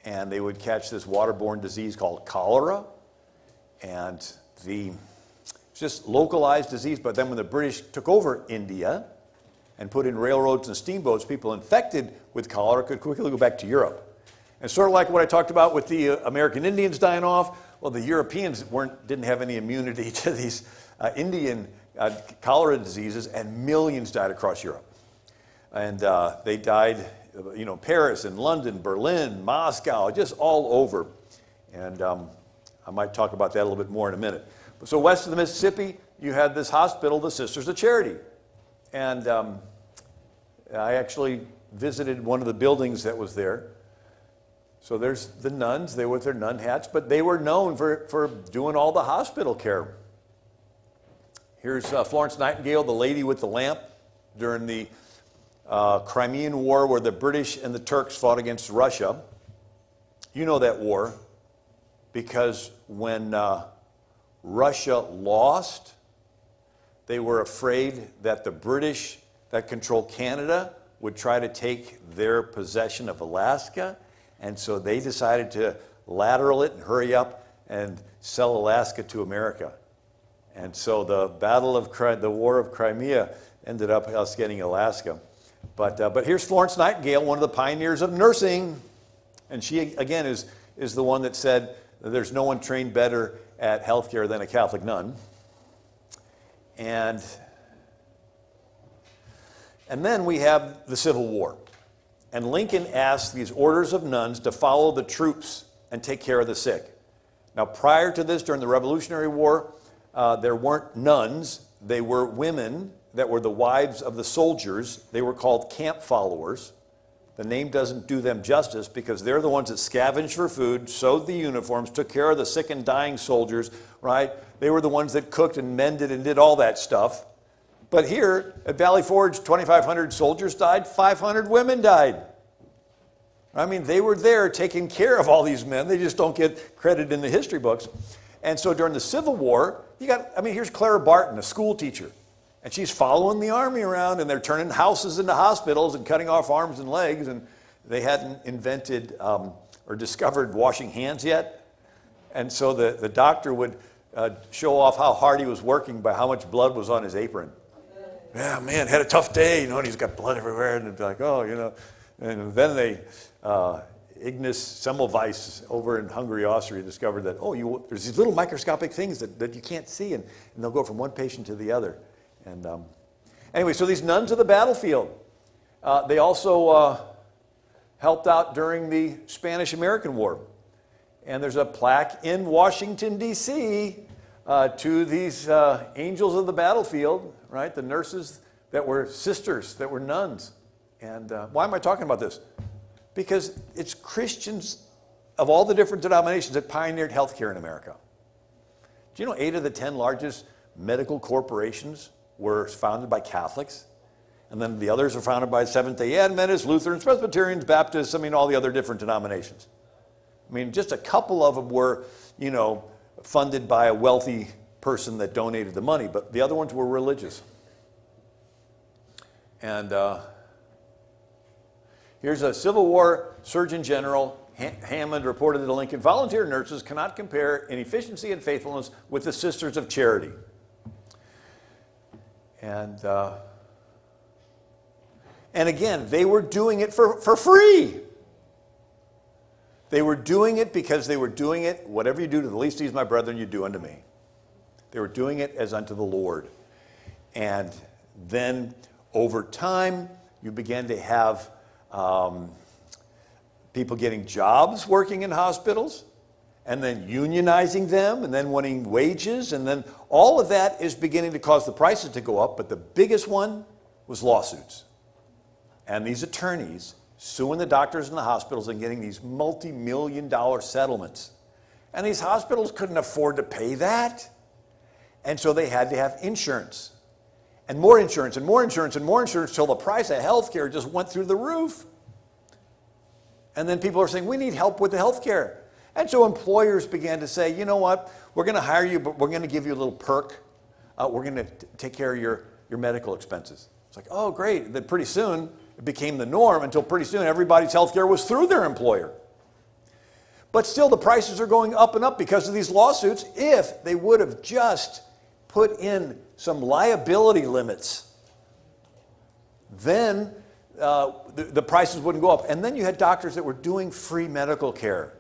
and they would catch this waterborne disease called cholera. And it's just localized disease, but then when the British took over India and put in railroads and steamboats, people infected with cholera could quickly go back to Europe. And sort of like what I talked about with the American Indians dying off, well, the Europeans didn't have any immunity to these Indian cholera diseases, and millions died across Europe. And they died, Paris and London, Berlin, Moscow, just all over. And I might talk about that a little bit more in a minute. So west of the Mississippi, you had this hospital, the Sisters of Charity. And I actually visited one of the buildings that was there. So there's the nuns, they were with their nun hats, but they were known for doing all the hospital care. Here's Florence Nightingale, the lady with the lamp, during the Crimean War, where the British and the Turks fought against Russia. You know that war, because when Russia lost, they were afraid that the British that controlled Canada would try to take their possession of Alaska, and so they decided to lateral it and hurry up and sell Alaska to America. And so the the War of Crimea ended up us getting Alaska. But here's Florence Nightingale, one of the pioneers of nursing. And she, again, is the one that said there's no one trained better at healthcare than a Catholic nun. And then we have the Civil War. And Lincoln asked these orders of nuns to follow the troops and take care of the sick. Now, prior to this, during the Revolutionary War, there weren't nuns. They were women that were the wives of the soldiers. They were called camp followers. The name doesn't do them justice because they're the ones that scavenged for food, sewed the uniforms, took care of the sick and dying soldiers, right? They were the ones that cooked and mended and did all that stuff. But here at Valley Forge, 2,500 soldiers died, 500 women died. I mean, they were there taking care of all these men. They just don't get credit in the history books. And so during the Civil War, here's Clara Barton, a school teacher. And she's following the army around, and they're turning houses into hospitals and cutting off arms and legs. And they hadn't invented or discovered washing hands yet. And so the doctor would show off how hard he was working by how much blood was on his apron. Yeah, man, had a tough day, and he's got blood everywhere. And it's like, And then Ignace Semmelweis over in Hungary, Austria, discovered that, there's these little microscopic things that you can't see, and they'll go from one patient to the other. And anyway, so these nuns of the battlefield, they also helped out during the Spanish-American War. And there's a plaque in Washington, D.C. To these angels of the battlefield, right? The nurses that were sisters, that were nuns. And why am I talking about this? Because it's Christians of all the different denominations that pioneered healthcare in America. Do you know 8 of the 10 largest medical corporations were founded by Catholics? And then the others were founded by Seventh-day Adventists, Lutherans, Presbyterians, Baptists, all the other different denominations. Just a couple of them were, funded by a wealthy person that donated the money, but the other ones were religious. And here's a Civil War Surgeon General, Hammond, reported to Lincoln, volunteer nurses cannot compare in efficiency and faithfulness with the Sisters of Charity. And again, they were doing it for free. They were doing it because they were doing it, whatever you do to the least of these, my brethren, you do unto me. They were doing it as unto the Lord. And then over time, you began to have people getting jobs working in hospitals, and then unionizing them, and then wanting wages, and then all of that is beginning to cause the prices to go up, but the biggest one was lawsuits. And these attorneys suing the doctors and the hospitals and getting these multi-million-dollar settlements. And these hospitals couldn't afford to pay that. And so they had to have insurance. And more insurance, and more insurance, and more insurance, till the price of health care just went through the roof. And then people are saying, we need help with the health care. And so employers began to say, you know what, we're going to hire you, but we're going to give you a little perk. We're going to take care of your medical expenses. It's like, oh, great. Then pretty soon, it became the norm, until pretty soon everybody's health care was through their employer. But still, the prices are going up and up because of these lawsuits. If they would have just put in some liability limits, then the prices wouldn't go up. And then you had doctors that were doing free medical care.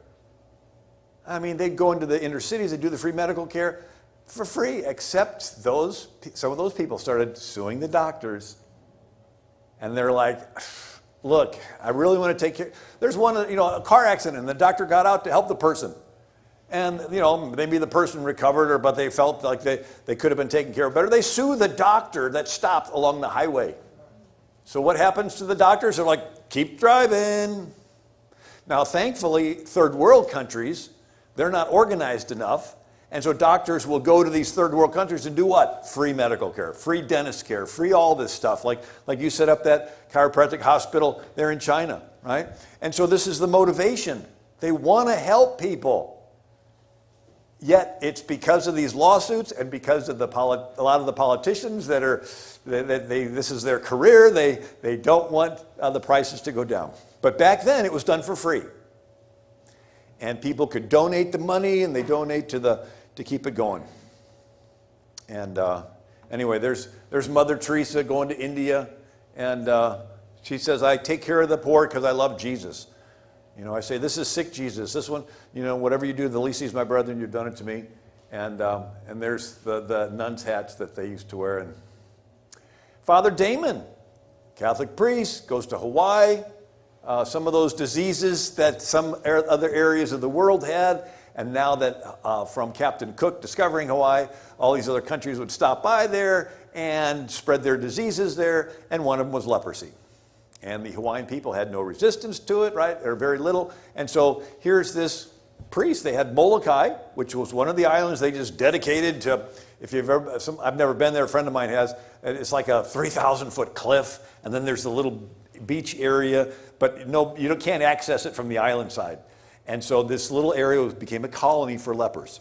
They'd go into the inner cities, they'd do the free medical care for free, except some of those people started suing the doctors. And they're like, look, I really want to take care. There's one, a car accident, and the doctor got out to help the person. And, maybe the person recovered, but they felt like they could have been taken care of better. They sue the doctor that stopped along the highway. So what happens to the doctors? They're like, keep driving. Now, thankfully, third world countries, they're not organized enough. And so doctors will go to these third world countries and do what? Free medical care, free dentist care, free all this stuff. Like you set up that chiropractic hospital there in China, right? And so this is the motivation. They want to help people. Yet it's because of these lawsuits and because of a lot of the politicians this is their career, they don't want the prices to go down. But back then it was done for free. And people could donate the money, and they donate to keep it going. And anyway, there's Mother Teresa going to India, and she says, I take care of the poor because I love Jesus. I say, this is sick Jesus. This one, whatever you do, the least he's my brother, and you've done it to me. And there's the nuns' hats that they used to wear. And Father Damon, Catholic priest, goes to Hawaii. Some of those diseases that some other areas of the world had, and now that from Captain Cook discovering Hawaii, all these other countries would stop by there and spread their diseases there, and one of them was leprosy. And the Hawaiian people had no resistance to it, right? Or very little. And so here's this priest. They had Molokai, which was one of the islands they just dedicated to, if you've ever, I've never been there, a friend of mine has. It's like a 3,000-foot cliff, and then there's the little beach area, but you can't access it from the island side. And so this little area became a colony for lepers.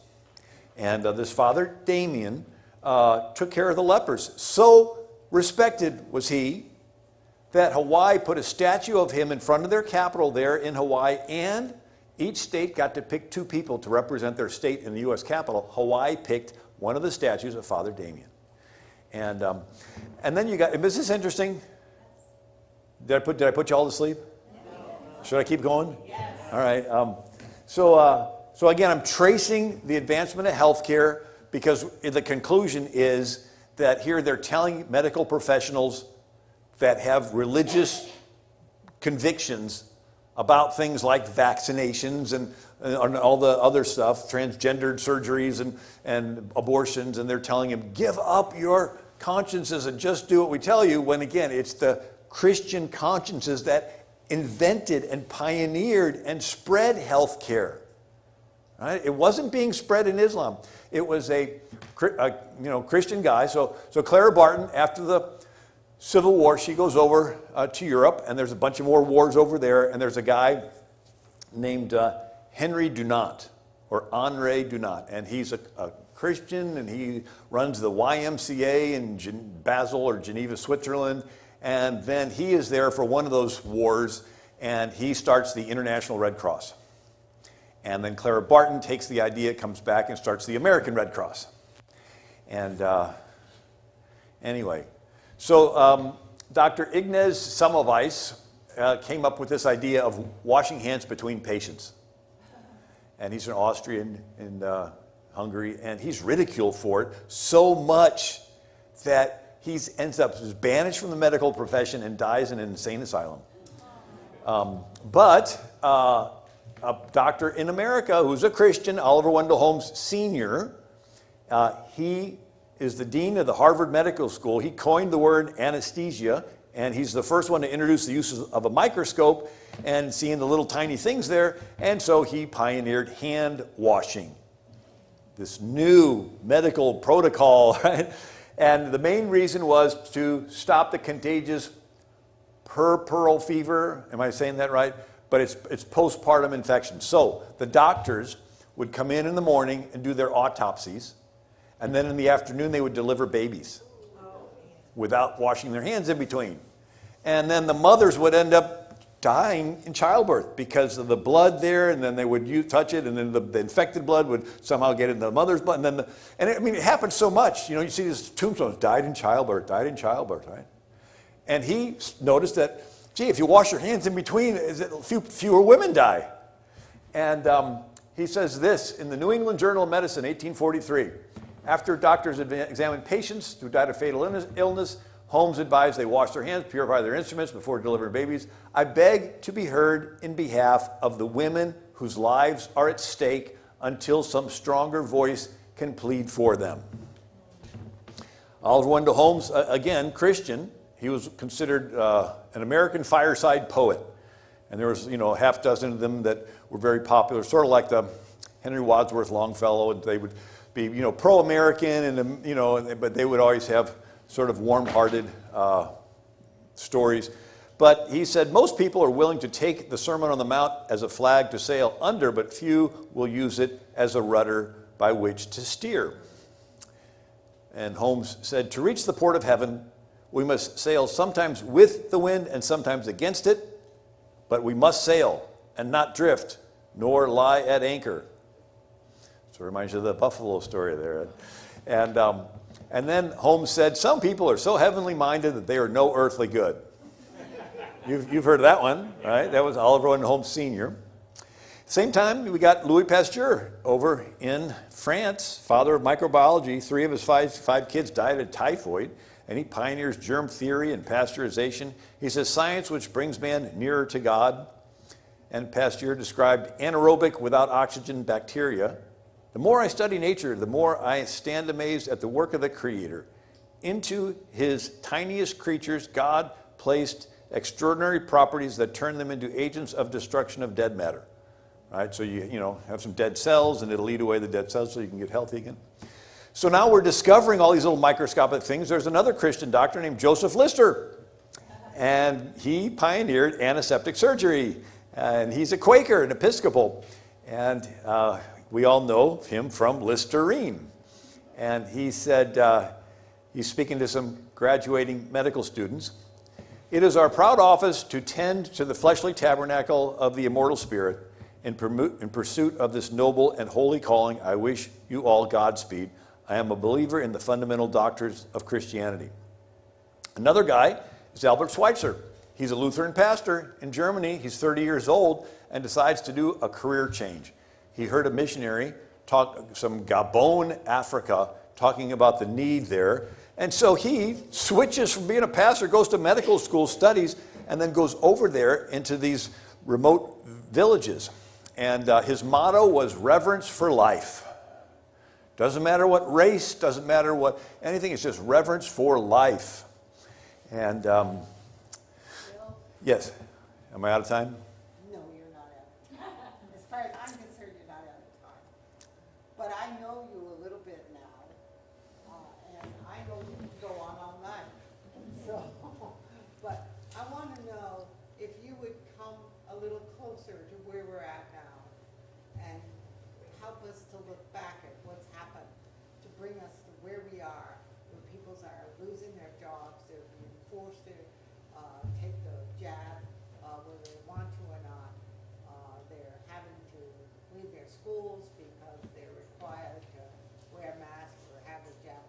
And this Father Damien took care of the lepers. So respected was he that Hawaii put a statue of him in front of their capital there in Hawaii, and each state got to pick 2 people to represent their state in the U.S. Capitol. Hawaii picked one of the statues of Father Damien. And then you got, is this interesting? Did I put you all to sleep? No. Should I keep going? Yes. All right. So again, I'm tracing the advancement of healthcare because the conclusion is that here they're telling medical professionals that have religious convictions about things like vaccinations and all the other stuff, transgendered surgeries and abortions, and they're telling them, give up your consciences and just do what we tell you, when again, it's the Christian consciences that invented and pioneered and spread health care. Right? It wasn't being spread in Islam. It was a Christian guy. So Clara Barton, after the Civil War, she goes over to Europe, and there's a bunch of more wars over there, and there's a guy named Henry Dunant, or Henri Dunant, and he's a Christian, and he runs the YMCA in Basel or Geneva, Switzerland, and then he is there for one of those wars, and he starts the International Red Cross. And then Clara Barton takes the idea, comes back, and starts the American Red Cross. And anyway, so Dr. Ignaz Semmelweis came up with this idea of washing hands between patients. And he's an Austrian in Hungary, and he's ridiculed for it so much that he ends up banished from the medical profession and dies in an insane asylum. But a doctor in America who's a Christian, Oliver Wendell Holmes Sr., he is the dean of the Harvard Medical School. He coined the word anesthesia, and he's the first one to introduce the use of a microscope and seeing the little tiny things there, and so he pioneered hand washing, this new medical protocol, right? And the main reason was to stop the contagious puerperal fever. Am I saying that right? But it's postpartum infection. So the doctors would come in the morning and do their autopsies, and then in the afternoon they would deliver babies without washing their hands in between. And then the mothers would end up dying in childbirth because of the blood there, and then they would touch it, and then the infected blood would somehow get into the mother's blood. And it happened so much. You see these tombstones, died in childbirth, right? And he noticed that, gee, if you wash your hands in between, fewer women die. And he says this in the New England Journal of Medicine, 1843. After doctors examined patients who died of fatal illness, Holmes advised they wash their hands, purify their instruments before delivering babies. I beg to be heard in behalf of the women whose lives are at stake until some stronger voice can plead for them. Oliver Wendell Holmes, again, Christian, he was considered an American fireside poet. And there was, a half dozen of them that were very popular, sort of like the Henry Wadsworth Longfellow, and they would be, pro-American, and but they would always have sort of warm-hearted stories. But he said, most people are willing to take the Sermon on the Mount as a flag to sail under, but few will use it as a rudder by which to steer. And Holmes said, to reach the port of heaven, we must sail sometimes with the wind and sometimes against it, but we must sail and not drift, nor lie at anchor. So it reminds you of the buffalo story there. And then Holmes said, some people are so heavenly minded that they are no earthly good. You've heard of that one, right? That was Oliver Wendell Holmes Sr. Same time, we got Louis Pasteur over in France, father of microbiology. 3 of his five kids died of typhoid, and he pioneers germ theory and pasteurization. He says, science which brings man nearer to God. And Pasteur described anaerobic without oxygen bacteria. The more I study nature, the more I stand amazed at the work of the Creator. Into his tiniest creatures, God placed extraordinary properties that turn them into agents of destruction of dead matter. Right? So you have some dead cells, and it'll eat away the dead cells so you can get healthy again. So now we're discovering all these little microscopic things. There's another Christian doctor named Joseph Lister, and he pioneered antiseptic surgery, and he's a Quaker and Episcopal, and we all know him from Listerine. And he said, he's speaking to some graduating medical students, it is our proud office to tend to the fleshly tabernacle of the immortal spirit. In pursuit of this noble and holy calling, I wish you all Godspeed. I am a believer in the fundamental doctrines of Christianity. Another guy is Albert Schweitzer. He's a Lutheran pastor in Germany. He's 30 years old and decides to do a career change. He heard a missionary talk, some Gabon, Africa, talking about the need there. And so he switches from being a pastor, goes to medical school, studies, and then goes over there into these remote villages. And his motto was reverence for life. Doesn't matter what race, doesn't matter what anything, it's just reverence for life. And yes, am I out of time? No, you're not out. As far as I'm concerned, you're not out of time. But I know you a little bit now, and I know you can go on all night. So, but I want to know if you would come a little closer to where we're at now and help us to look back at what's happened to bring us to where we are, where people are losing their jobs, they're being forced to take the jab, whether they want to or not. They're having to leave their schools because they're required to wear masks or have a jab.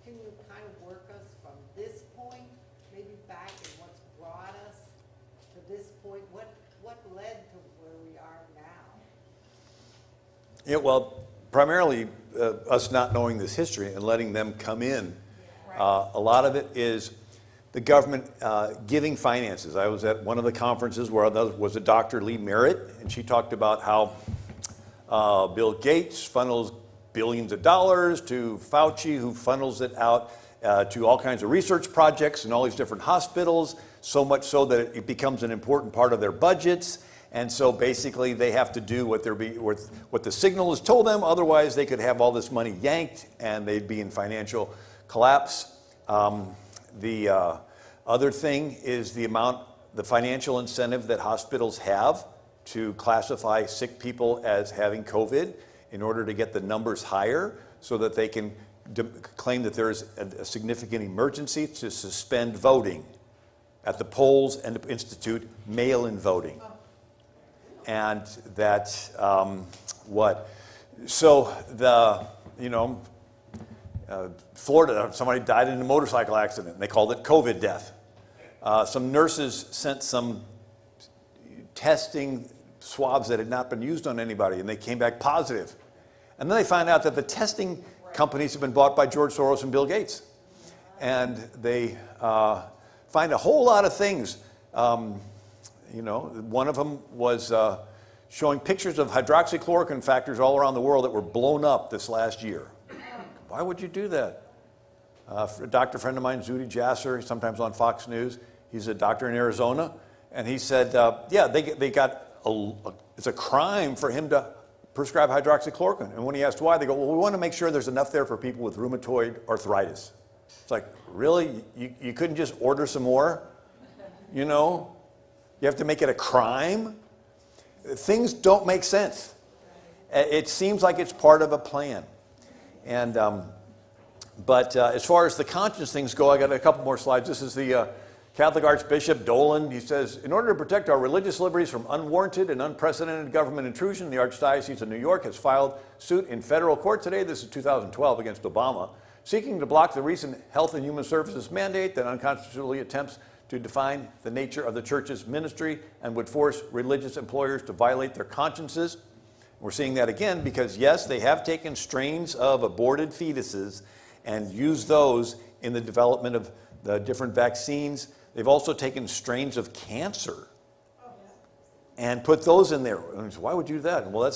Can you kind of work us from this point, maybe back in what's brought us to this point? What led to where we are now? Yeah, well, primarily us not knowing this history and letting them come in. A lot of it is the government giving finances. I was at one of the conferences where there was a Dr. Lee Merritt, and she talked about how Bill Gates funnels billions of dollars to Fauci, who funnels it out to all kinds of research projects in all these different hospitals, so much so that it becomes an important part of their budgets. And so basically they have to do what the signal has told them, otherwise they could have all this money yanked and they'd be in financial collapse. The other thing is the financial incentive that hospitals have to classify sick people as having COVID in order to get the numbers higher so that they can claim that there is a significant emergency to suspend voting at the polls and to institute mail-in voting. And that, Florida, somebody died in a motorcycle accident, and they called it COVID death. Some nurses sent some testing swabs that had not been used on anybody, and they came back positive. And then they found out that the testing companies have been bought by George Soros and Bill Gates. And they find a whole lot of things. One of them was showing pictures of hydroxychloroquine factories all around the world that were blown up this last year. Why would you do that? A doctor friend of mine, Zuhdi Jasser, he's sometimes on Fox News. He's a doctor in Arizona, and he said, it's a crime for him to prescribe hydroxychloroquine. And when he asked why, they go, well, we want to make sure there's enough there for people with rheumatoid arthritis. It's like, really? You couldn't just order some more? You know? You have to make it a crime? Things don't make sense. It seems like it's part of a plan. And, but as far as the conscience things go, I got a couple more slides. This is the Catholic Archbishop Dolan. He says, in order to protect our religious liberties from unwarranted and unprecedented government intrusion, the Archdiocese of New York has filed suit in federal court today, this is 2012, against Obama, seeking to block the recent Health and Human Services mandate that unconstitutionally attempts to define the nature of the church's ministry and would force religious employers to violate their consciences. We're seeing that again because, yes, they have taken strains of aborted fetuses and used those in the development of the different vaccines. They've also taken strains of cancer and put those in there. And so why would you do that? Well,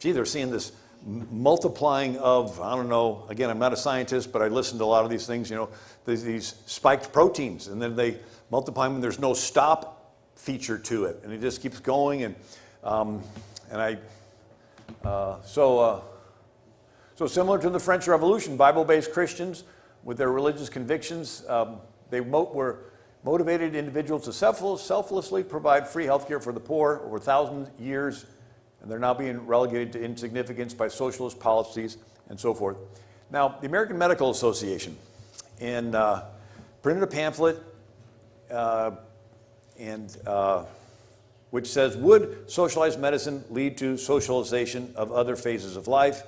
they're seeing this multiplying of, I don't know, again, I'm not a scientist, but I listen to a lot of these things, you know, these spiked proteins, and then they multiply them, and there's no stop feature to it, and it just keeps going, so similar to the French Revolution, Bible-based Christians with their religious convictions, they were motivated individuals to selflessly provide free health care for the poor over 1,000 years, and they're now being relegated to insignificance by socialist policies and so forth. Now, the American Medical Association printed a pamphlet which says, would socialized medicine lead to socialization of other phases of life?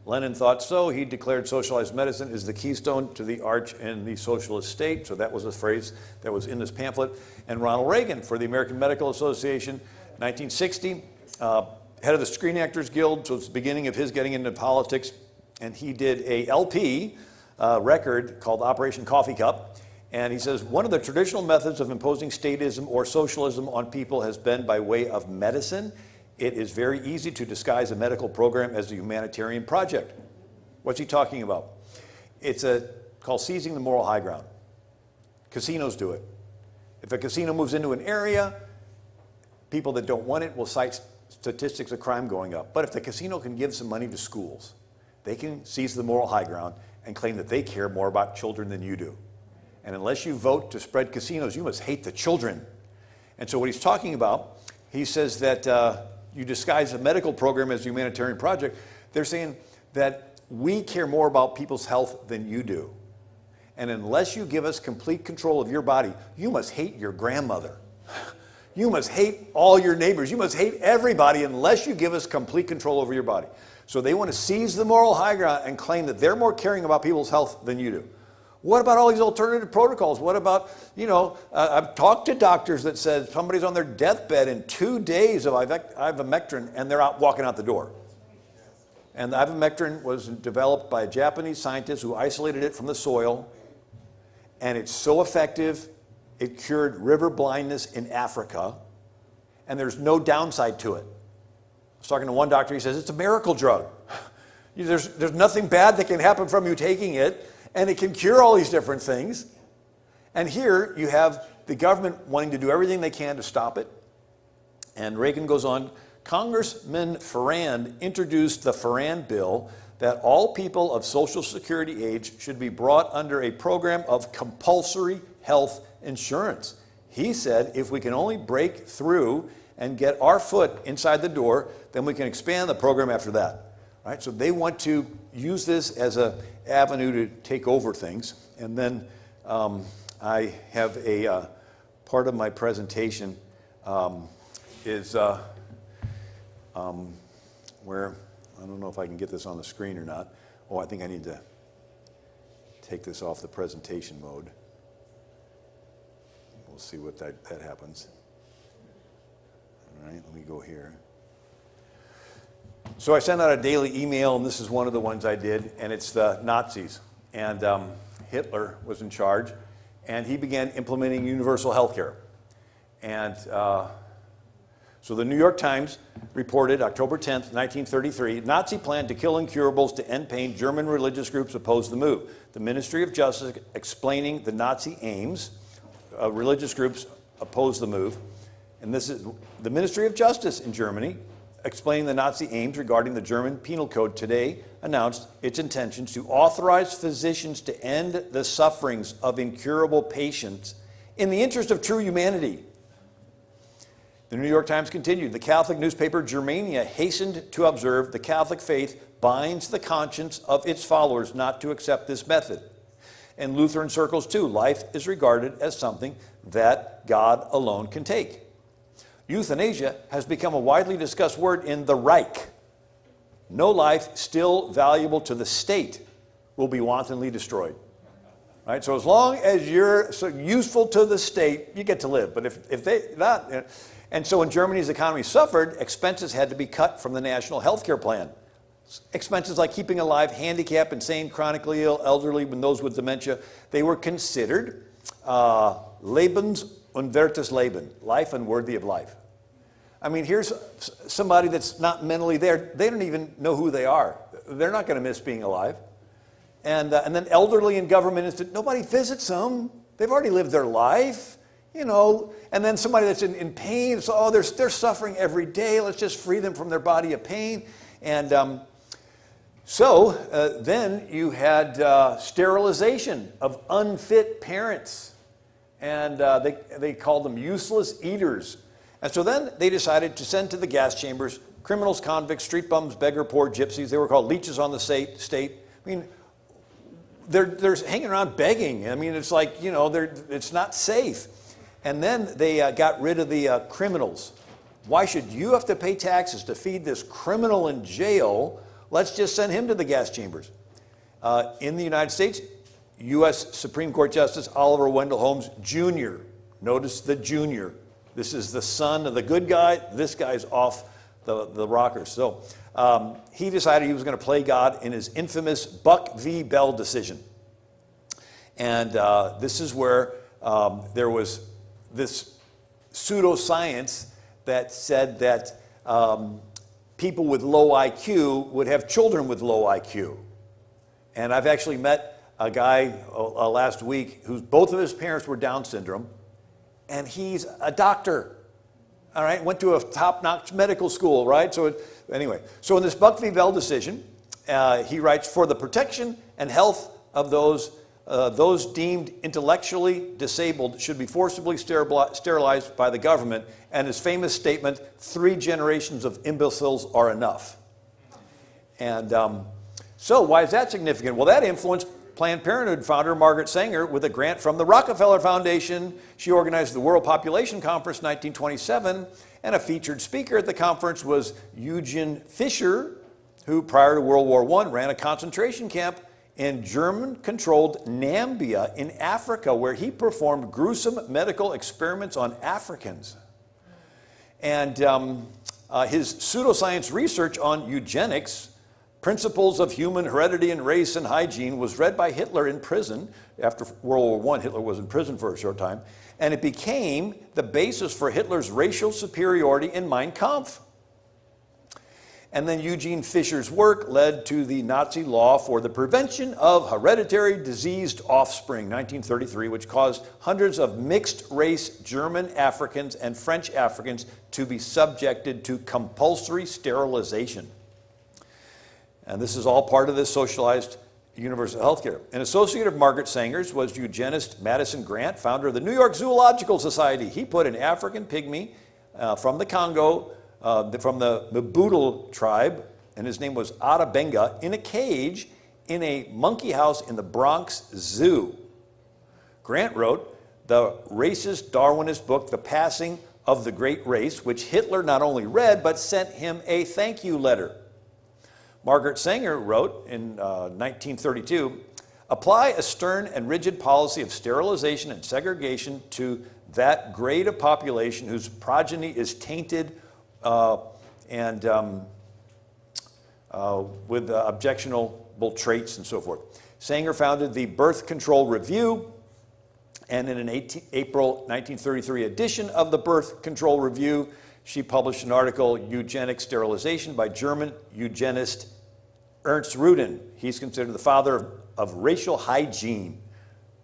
Lenin thought so. He declared socialized medicine is the keystone to the arch in the socialist state. So that was a phrase that was in this pamphlet. And Ronald Reagan, for the American Medical Association, 1960, head of the Screen Actors Guild, so it's the beginning of his getting into politics. And he did a LP record called Operation Coffee Cup. And he says, one of the traditional methods of imposing statism or socialism on people has been by way of medicine. It is very easy to disguise a medical program as a humanitarian project. What's he talking about? It's called seizing the moral high ground. Casinos do it. If a casino moves into an area, people that don't want it will cite statistics of crime going up. But if the casino can give some money to schools, they can seize the moral high ground and claim that they care more about children than you do. And unless you vote to spread casinos, you must hate the children. And so what he's talking about, he says that you disguise a medical program as a humanitarian project. They're saying that we care more about people's health than you do. And unless you give us complete control of your body, you must hate your grandmother. You must hate all your neighbors. You must hate everybody unless you give us complete control over your body. So they want to seize the moral high ground and claim that they're more caring about people's health than you do. What about all these alternative protocols? What about, I've talked to doctors that said somebody's on their deathbed in 2 days of ivermectin and they're out walking out the door. And the ivermectin was developed by a Japanese scientist who isolated it from the soil, and it's so effective, it cured river blindness in Africa, and there's no downside to it. I was talking to one doctor, he says, it's a miracle drug. There's nothing bad that can happen from you taking it, and it can cure all these different things. And here you have the government wanting to do everything they can to stop it. And Reagan goes on, Congressman Farrand introduced the Farrand bill that all people of Social Security age should be brought under a program of compulsory health insurance. He said, if we can only break through and get our foot inside the door, then we can expand the program after that. Right? So they want to use this as an avenue to take over things. And then I have a part of my presentation is where, I don't know if I can get this on the screen or not. Oh, I think I need to take this off the presentation mode. We'll see what that happens. All right, let me go here. So I sent out a daily email, and this is one of the ones I did, and it's the Nazis. And Hitler was in charge, and he began implementing universal health care. And So the New York Times reported October 10th, 1933, Nazi plan to kill incurables to end pain. German religious groups opposed the move. The Ministry of Justice explaining the Nazi aims. Religious groups opposed the move. And this is the Ministry of Justice in Germany explaining the Nazi aims regarding the German Penal Code today announced its intentions to authorize physicians to end the sufferings of incurable patients in the interest of true humanity. The New York Times continued, the Catholic newspaper Germania hastened to observe the Catholic faith binds the conscience of its followers not to accept this method. In Lutheran circles too, life is regarded as something that God alone can take. Euthanasia has become a widely discussed word in the Reich. No life still valuable to the state will be wantonly destroyed. Right? So as long as you're so useful to the state, you get to live. But if they not, and so when Germany's economy suffered, expenses had to be cut from the national health care plan. Expenses like keeping alive handicapped, insane, chronically ill, elderly, and those with dementia, they were considered lebensunwertes Leben, life unworthy of life. I mean, here's somebody that's not mentally there. They don't even know who they are. They're not going to miss being alive. And then elderly in government, nobody visits them. They've already lived their life, you know. And then somebody that's in pain, so, oh, they're suffering every day. Let's just free them from their body of pain. And so then you had sterilization of unfit parents. And they called them useless eaters. And so then they decided to send to the gas chambers criminals, convicts, street bums, beggar, poor, gypsies. They were called leeches on the state. I mean, they're hanging around begging. I mean, it's like, you know, it's not safe. And then they got rid of the criminals. Why should you have to pay taxes to feed this criminal in jail? Let's just send him to the gas chambers. In the United States, U.S. Supreme Court Justice Oliver Wendell Holmes Jr. Notice the junior. This is the son of the good guy. This guy's off the rockers. So he decided he was going to play God in his infamous Buck v. Bell decision. And this is where there was this pseudoscience that said that people with low IQ would have children with low IQ. And I've actually met a guy last week whose both of his parents were Down syndrome, and he's a doctor. All right, went to a top-notch medical school, right? So anyway, so in this Buck v. Bell decision, he writes, for the protection and health of those deemed intellectually disabled should be forcibly sterilized by the government. And his famous statement, 3 generations of imbeciles are enough. And so why is that significant? Well, that influenced Planned Parenthood founder Margaret Sanger with a grant from the Rockefeller Foundation. She organized the World Population Conference in 1927, and a featured speaker at the conference was Eugen Fischer, who prior to World War I ran a concentration camp in German-controlled Nambia in Africa, where he performed gruesome medical experiments on Africans. And his pseudoscience research on eugenics, Principles of Human Heredity and Race and Hygiene, was read by Hitler in prison. After World War I, Hitler was in prison for a short time. And it became the basis for Hitler's racial superiority in Mein Kampf. And then Eugene Fischer's work led to the Nazi law for the prevention of hereditary diseased offspring, 1933, which caused hundreds of mixed-race German Africans and French Africans to be subjected to compulsory sterilization. And this is all part of this socialized universal health care. An associate of Margaret Sanger's was eugenist Madison Grant, founder of the New York Zoological Society. He put an African pygmy from the Congo, from the Mbutu tribe, and his name was Ada Benga, in a cage in a monkey house in the Bronx Zoo. Grant wrote the racist Darwinist book, The Passing of the Great Race, which Hitler not only read, but sent him a thank you letter. Margaret Sanger wrote in 1932, apply a stern and rigid policy of sterilization and segregation to that grade of population whose progeny is tainted and with objectionable traits and so forth. Sanger founded the Birth Control Review, and in an April 1933 edition of the Birth Control Review, She published an article, Eugenic Sterilization, by German eugenist Ernst Rudin. He's considered the father of racial hygiene.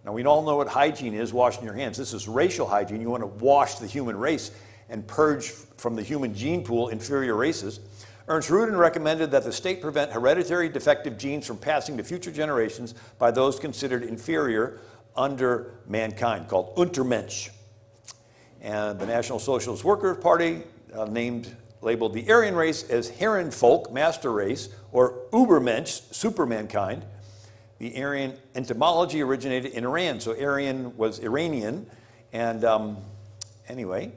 Now, we all know what hygiene is, washing your hands. This is racial hygiene. You want to wash the human race and purge from the human gene pool inferior races. Ernst Rudin recommended that the state prevent hereditary defective genes from passing to future generations by those considered inferior under mankind, called Untermensch. And the National Socialist Workers' Party labeled the Aryan race as Herrenvolk, master race, or Übermensch, supermankind. The Aryan etymology originated in Iran, so Aryan was Iranian. And anyway,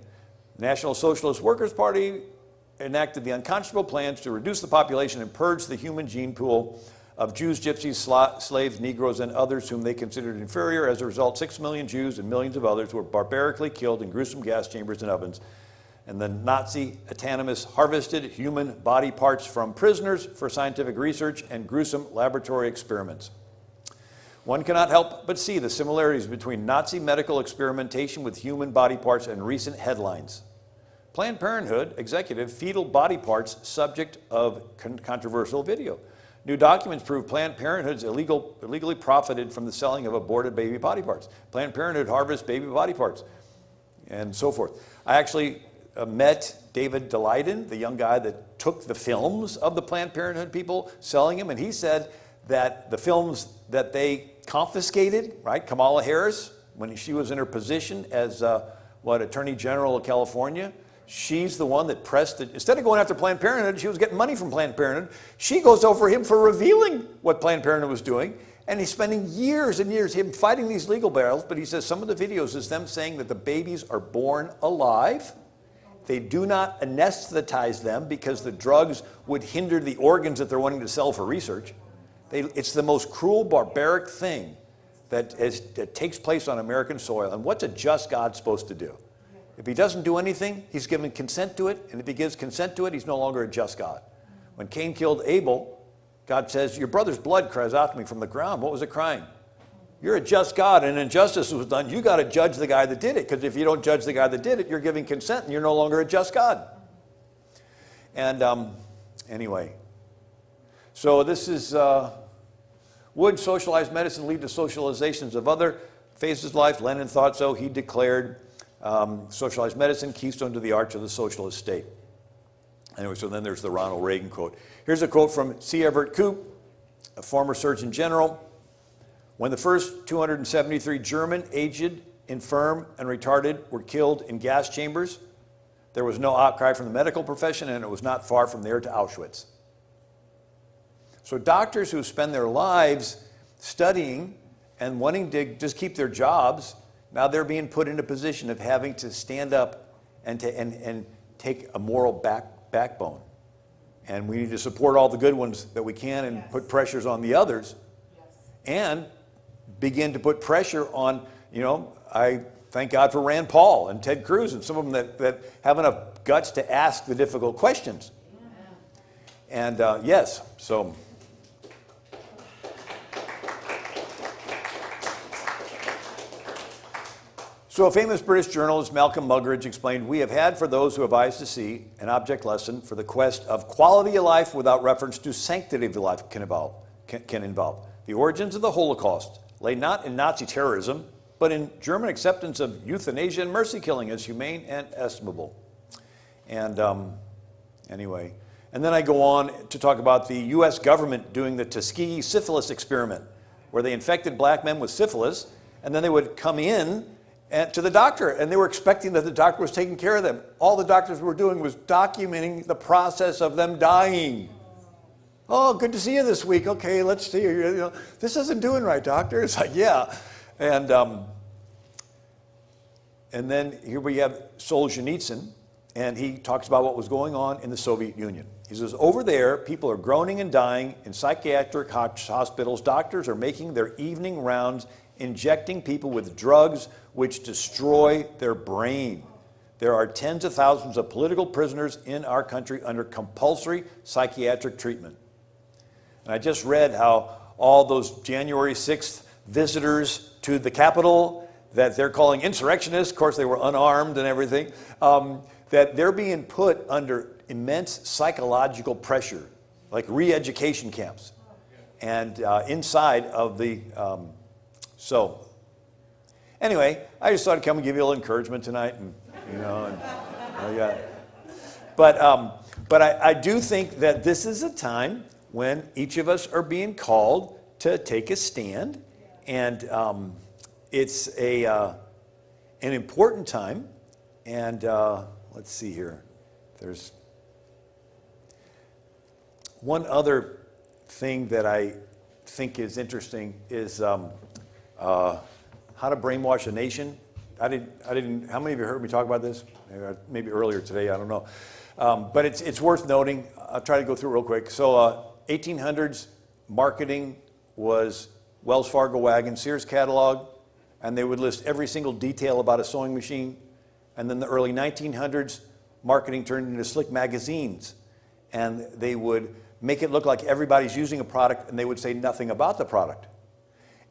the National Socialist Workers' Party enacted the unconscionable plans to reduce the population and purge the human gene pool of Jews, Gypsies, slaves, Negroes, and others whom they considered inferior. As a result, 6 million Jews and millions of others were barbarically killed in gruesome gas chambers and ovens. And the Nazi autonomists harvested human body parts from prisoners for scientific research and gruesome laboratory experiments. One cannot help but see the similarities between Nazi medical experimentation with human body parts and recent headlines. Planned Parenthood executive fetal body parts subject of controversial video. New documents prove Planned Parenthood's illegally profited from the selling of aborted baby body parts. Planned Parenthood harvests baby body parts, and so forth. I actually met David Daleiden, the young guy that took the films of the Planned Parenthood people selling them, and he said that the films that they confiscated, right, Kamala Harris, when she was in her position as Attorney General of California, she's the one that pressed it. Instead of going after Planned Parenthood, she was getting money from Planned Parenthood. She goes over him for revealing what Planned Parenthood was doing. And he's spending years and years, him fighting these legal battles. But he says some of the videos is them saying that the babies are born alive. They do not anesthetize them because the drugs would hinder the organs that they're wanting to sell for research. It's the most cruel, barbaric thing that takes place on American soil. And what's a just God supposed to do? If he doesn't do anything, he's given consent to it. And if he gives consent to it, he's no longer a just God. When Cain killed Abel, God says, your brother's blood cries out to me from the ground. What was it crying? You're a just God, and injustice was done. You got to judge the guy that did it, because if you don't judge the guy that did it, you're giving consent, and you're no longer a just God. And anyway, so this is, would socialized medicine lead to socializations of other phases of life? Lenin thought so. He declared socialized medicine, keystone to the arch of the socialist state. Anyway, so then there's the Ronald Reagan quote. Here's a quote from C. Everett Koop, a former Surgeon General. When the first 273 German, aged, infirm, and retarded were killed in gas chambers, there was no outcry from the medical profession, and it was not far from there to Auschwitz. So doctors who spend their lives studying and wanting to just keep their jobs, now they're being put in a position of having to stand up and take a moral backbone. And we need to support all the good ones that we can and put pressures on the others. And begin to put pressure on, I thank God for Rand Paul and Ted Cruz and some of them that have enough guts to ask the difficult questions. And yes, so. So a famous British journalist, Malcolm Muggeridge, explained, we have had for those who have eyes to see an object lesson for the quest of quality of life without reference to sanctity of life can involve. The origins of the Holocaust lay not in Nazi terrorism, but in German acceptance of euthanasia and mercy killing as humane and estimable. And anyway, and then I go on to talk about the U.S. government doing the Tuskegee syphilis experiment, where they infected black men with syphilis, and then they would come in to the doctor, and they were expecting that the doctor was taking care of them. All the doctors were doing was documenting the process of them dying. Oh, good to see you this week. Okay, let's see. This isn't doing right, doctor. It's like, yeah. And then here we have Solzhenitsyn, and he talks about what was going on in the Soviet Union. He says, over there, people are groaning and dying in psychiatric hospitals. Doctors are making their evening rounds, injecting people with drugs which destroy their brain. There are tens of thousands of political prisoners in our country under compulsory psychiatric treatment. And I just read how all those January 6th visitors to the Capitol that they're calling insurrectionists, of course they were unarmed and everything, that they're being put under immense psychological pressure, like re-education camps, and inside of the, so anyway, I just thought I'd come and give you a little encouragement tonight, and yeah. But I do think that this is a time when each of us are being called to take a stand, and it's an important time. And let's see here. There's one other thing that I think is interesting is how to brainwash a nation. I didn't. How many of you heard me talk about this? Maybe earlier today. I don't know. But it's worth noting. I'll try to go through it real quick. So 1800s marketing was Wells Fargo wagon, Sears catalog, and they would list every single detail about a sewing machine. And then the early 1900s marketing turned into slick magazines, and they would make it look like everybody's using a product, and they would say nothing about the product.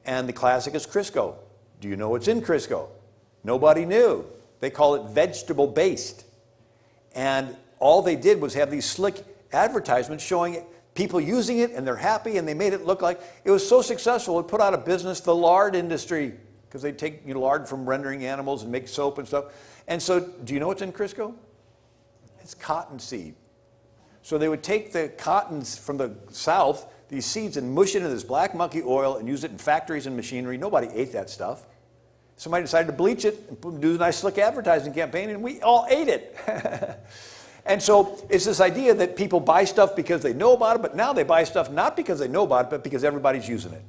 And the classic is Crisco. Do you know what's in Crisco? Nobody knew. They call it vegetable based. And all they did was have these slick advertisements showing it, people using it, and they're happy, and they made it look like it was so successful it put out of business the lard industry, because they take lard from rendering animals and make soap and stuff. And so, do you know what's in Crisco? It's cottonseed. So they would take the cottons from the south, these seeds, and mush it into this black monkey oil and use it in factories and machinery. Nobody ate that stuff. Somebody decided to bleach it and do a nice slick advertising campaign, and we all ate it. And so it's this idea that people buy stuff because they know about it, but now they buy stuff not because they know about it, but because everybody's using it.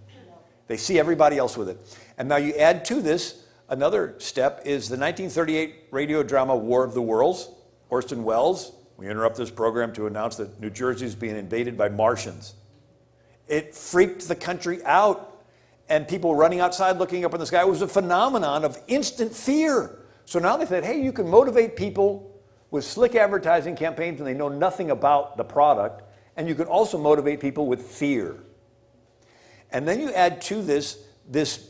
They see everybody else with it. And now you add to this, another step is the 1938 radio drama War of the Worlds. Orson Welles, we interrupt this program to announce that New Jersey is being invaded by Martians. It freaked the country out, and people running outside looking up in the sky. It was a phenomenon of instant fear. So now they said, hey, you can motivate people with slick advertising campaigns and they know nothing about the product, and you can also motivate people with fear. And then you add to this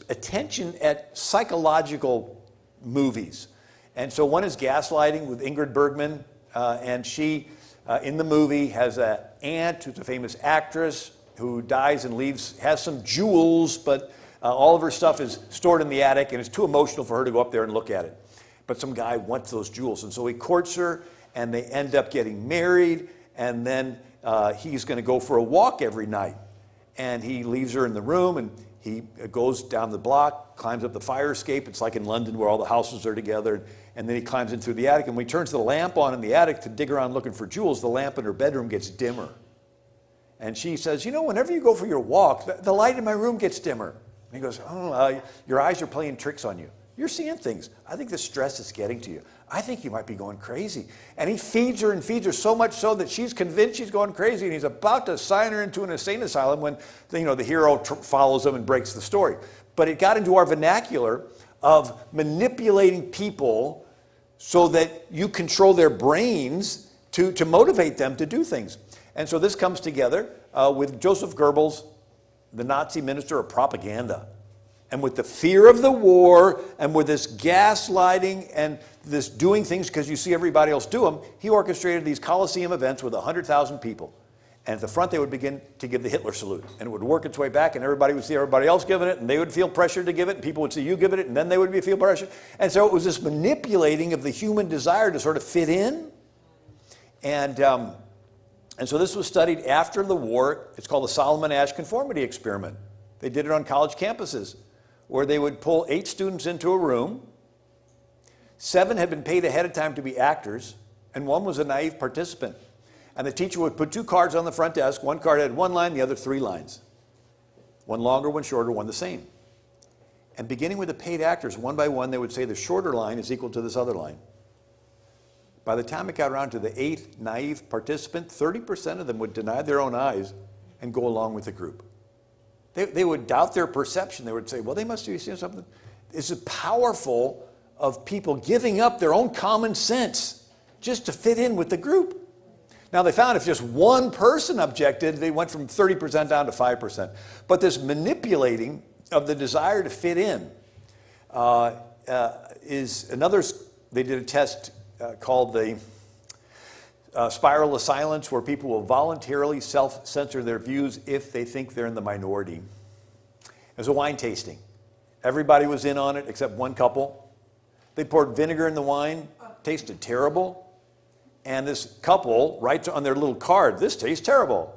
attention at psychological movies. And so one is Gaslighting with Ingrid Bergman, and she, in the movie, has an aunt who's a famous actress who dies and leaves, has some jewels, but all of her stuff is stored in the attic, and it's too emotional for her to go up there and look at it. But some guy wants those jewels, and so he courts her, and they end up getting married, and then he's going to go for a walk every night. And he leaves her in the room, and he goes down the block, climbs up the fire escape. It's like in London where all the houses are together. And then he climbs in through the attic. And when he turns the lamp on in the attic to dig around looking for jewels, the lamp in her bedroom gets dimmer. And she says, whenever you go for your walk, the light in my room gets dimmer. And he goes, your eyes are playing tricks on you. You're seeing things. I think the stress is getting to you. I think you might be going crazy. And he feeds her and feeds her so much so that she's convinced she's going crazy, and he's about to sign her into an insane asylum when the hero follows him and breaks the story. But it got into our vernacular of manipulating people so that you control their brains to motivate them to do things. And so this comes together with Joseph Goebbels, the Nazi minister of propaganda. And with the fear of the war, and with this gaslighting and this doing things because you see everybody else do them, he orchestrated these Colosseum events with 100,000 people. And at the front, they would begin to give the Hitler salute. And it would work its way back, and everybody would see everybody else giving it, and they would feel pressured to give it, and people would see you giving it, and then they would feel pressured. And so it was this manipulating of the human desire to sort of fit in. And so this was studied after the war. It's called the Solomon Asch Conformity Experiment. They did it on college campuses, where they would pull 8 students into a room. 7 had been paid ahead of time to be actors, and 1 was a naive participant. And the teacher would put 2 cards on the front desk. 1 card had 1 line, the other 3 lines. 1 longer, 1 shorter, 1 the same. And beginning with the paid actors, one by one, they would say the shorter line is equal to this other line. By the time it got around to the 8th naive participant, 30% of them would deny their own eyes and go along with the group. They would doubt their perception. They would say, well, they must be seeing something. It's powerful of people giving up their own common sense just to fit in with the group. Now, they found if just one person objected, they went from 30% down to 5%. But this manipulating of the desire to fit in is another. They did a test called the spiral of silence where people will voluntarily self-censor their views if they think they're in the minority. It was a wine tasting. Everybody was in on it except one couple. They poured vinegar in the wine, tasted terrible. And this couple writes on their little card, "This tastes terrible."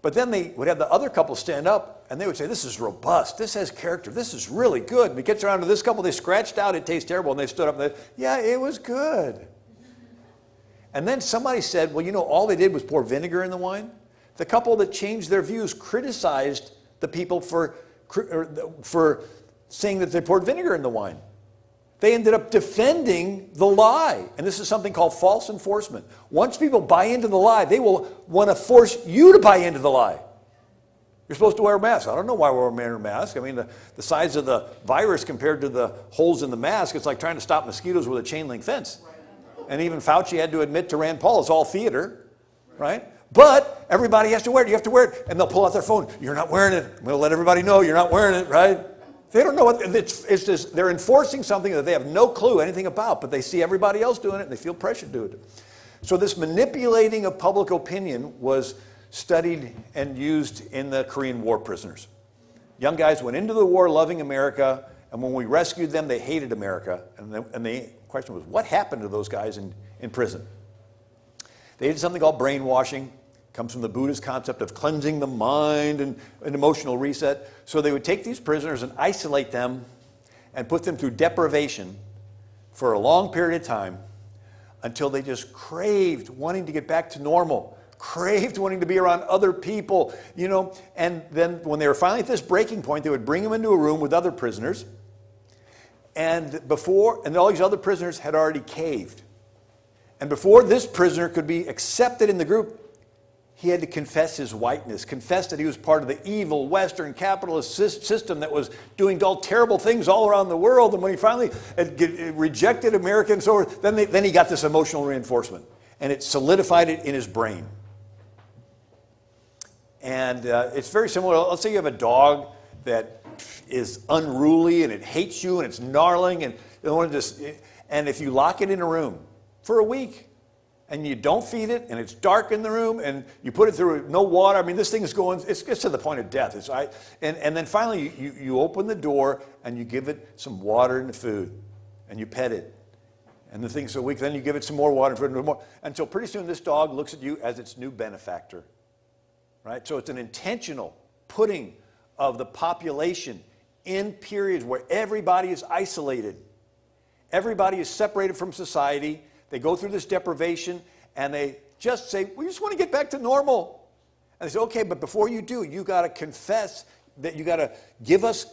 But then they would have the other couple stand up and they would say, "This is robust, this has character, this is really good." And it gets around to this couple, they scratched out, "It tastes terrible." And they stood up and they, "Yeah, it was good." And then somebody said, "Well, you know, all they did was pour vinegar in the wine." The couple that changed their views criticized the people for saying that they poured vinegar in the wine. They ended up defending the lie. And this is something called false enforcement. Once people buy into the lie, they will want to force you to buy into the lie. You're supposed to wear a mask. I don't know why we're wearing a mask. I mean, the size of the virus compared to the holes in the mask, it's like trying to stop mosquitoes with a chain link fence. And even Fauci had to admit to Rand Paul, it's all theater, right? But everybody has to wear it. You have to wear it. And they'll pull out their phone. "You're not wearing it. We'll let everybody know you're not wearing it," right? They don't know what, it's just, they're enforcing something that they have no clue anything about, but they see everybody else doing it and they feel pressure to do it. So this manipulating of public opinion was studied and used in the Korean War prisoners. Young guys went into the war loving America, and when we rescued them, they hated America. And the question was, what happened to those guys in prison? They did something called brainwashing. Comes from the Buddhist concept of cleansing the mind and an emotional reset. So they would take these prisoners and isolate them and put them through deprivation for a long period of time until they just craved wanting to get back to normal, craved wanting to be around other people, you know. And then when they were finally at this breaking point, they would bring them into a room with other prisoners. And all these other prisoners had already caved. And before this prisoner could be accepted in the group, he had to confess his whiteness, confess that he was part of the evil Western capitalist system that was doing all terrible things all around the world. And when he finally rejected America and so forth, then he got this emotional reinforcement. And it solidified it in his brain. And it's very similar. Let's say you have a dog that is unruly and it hates you and it's gnarling. And if you lock it in a room for a week, and you don't feed it, and it's dark in the room, and you put it through no water. I mean, this thing is going, it gets to the point of death. And then finally, you open the door, and you give it some water and food, and you pet it. And the thing's so weak, then you give it some more water and food and more. Until pretty soon, this dog looks at you as its new benefactor, right? So it's an intentional putting of the population in periods where everybody is isolated. Everybody is separated from society. They go through this deprivation, and they just say, "We just want to get back to normal." And they say, "Okay, but before you do, you got to confess that you got to give us,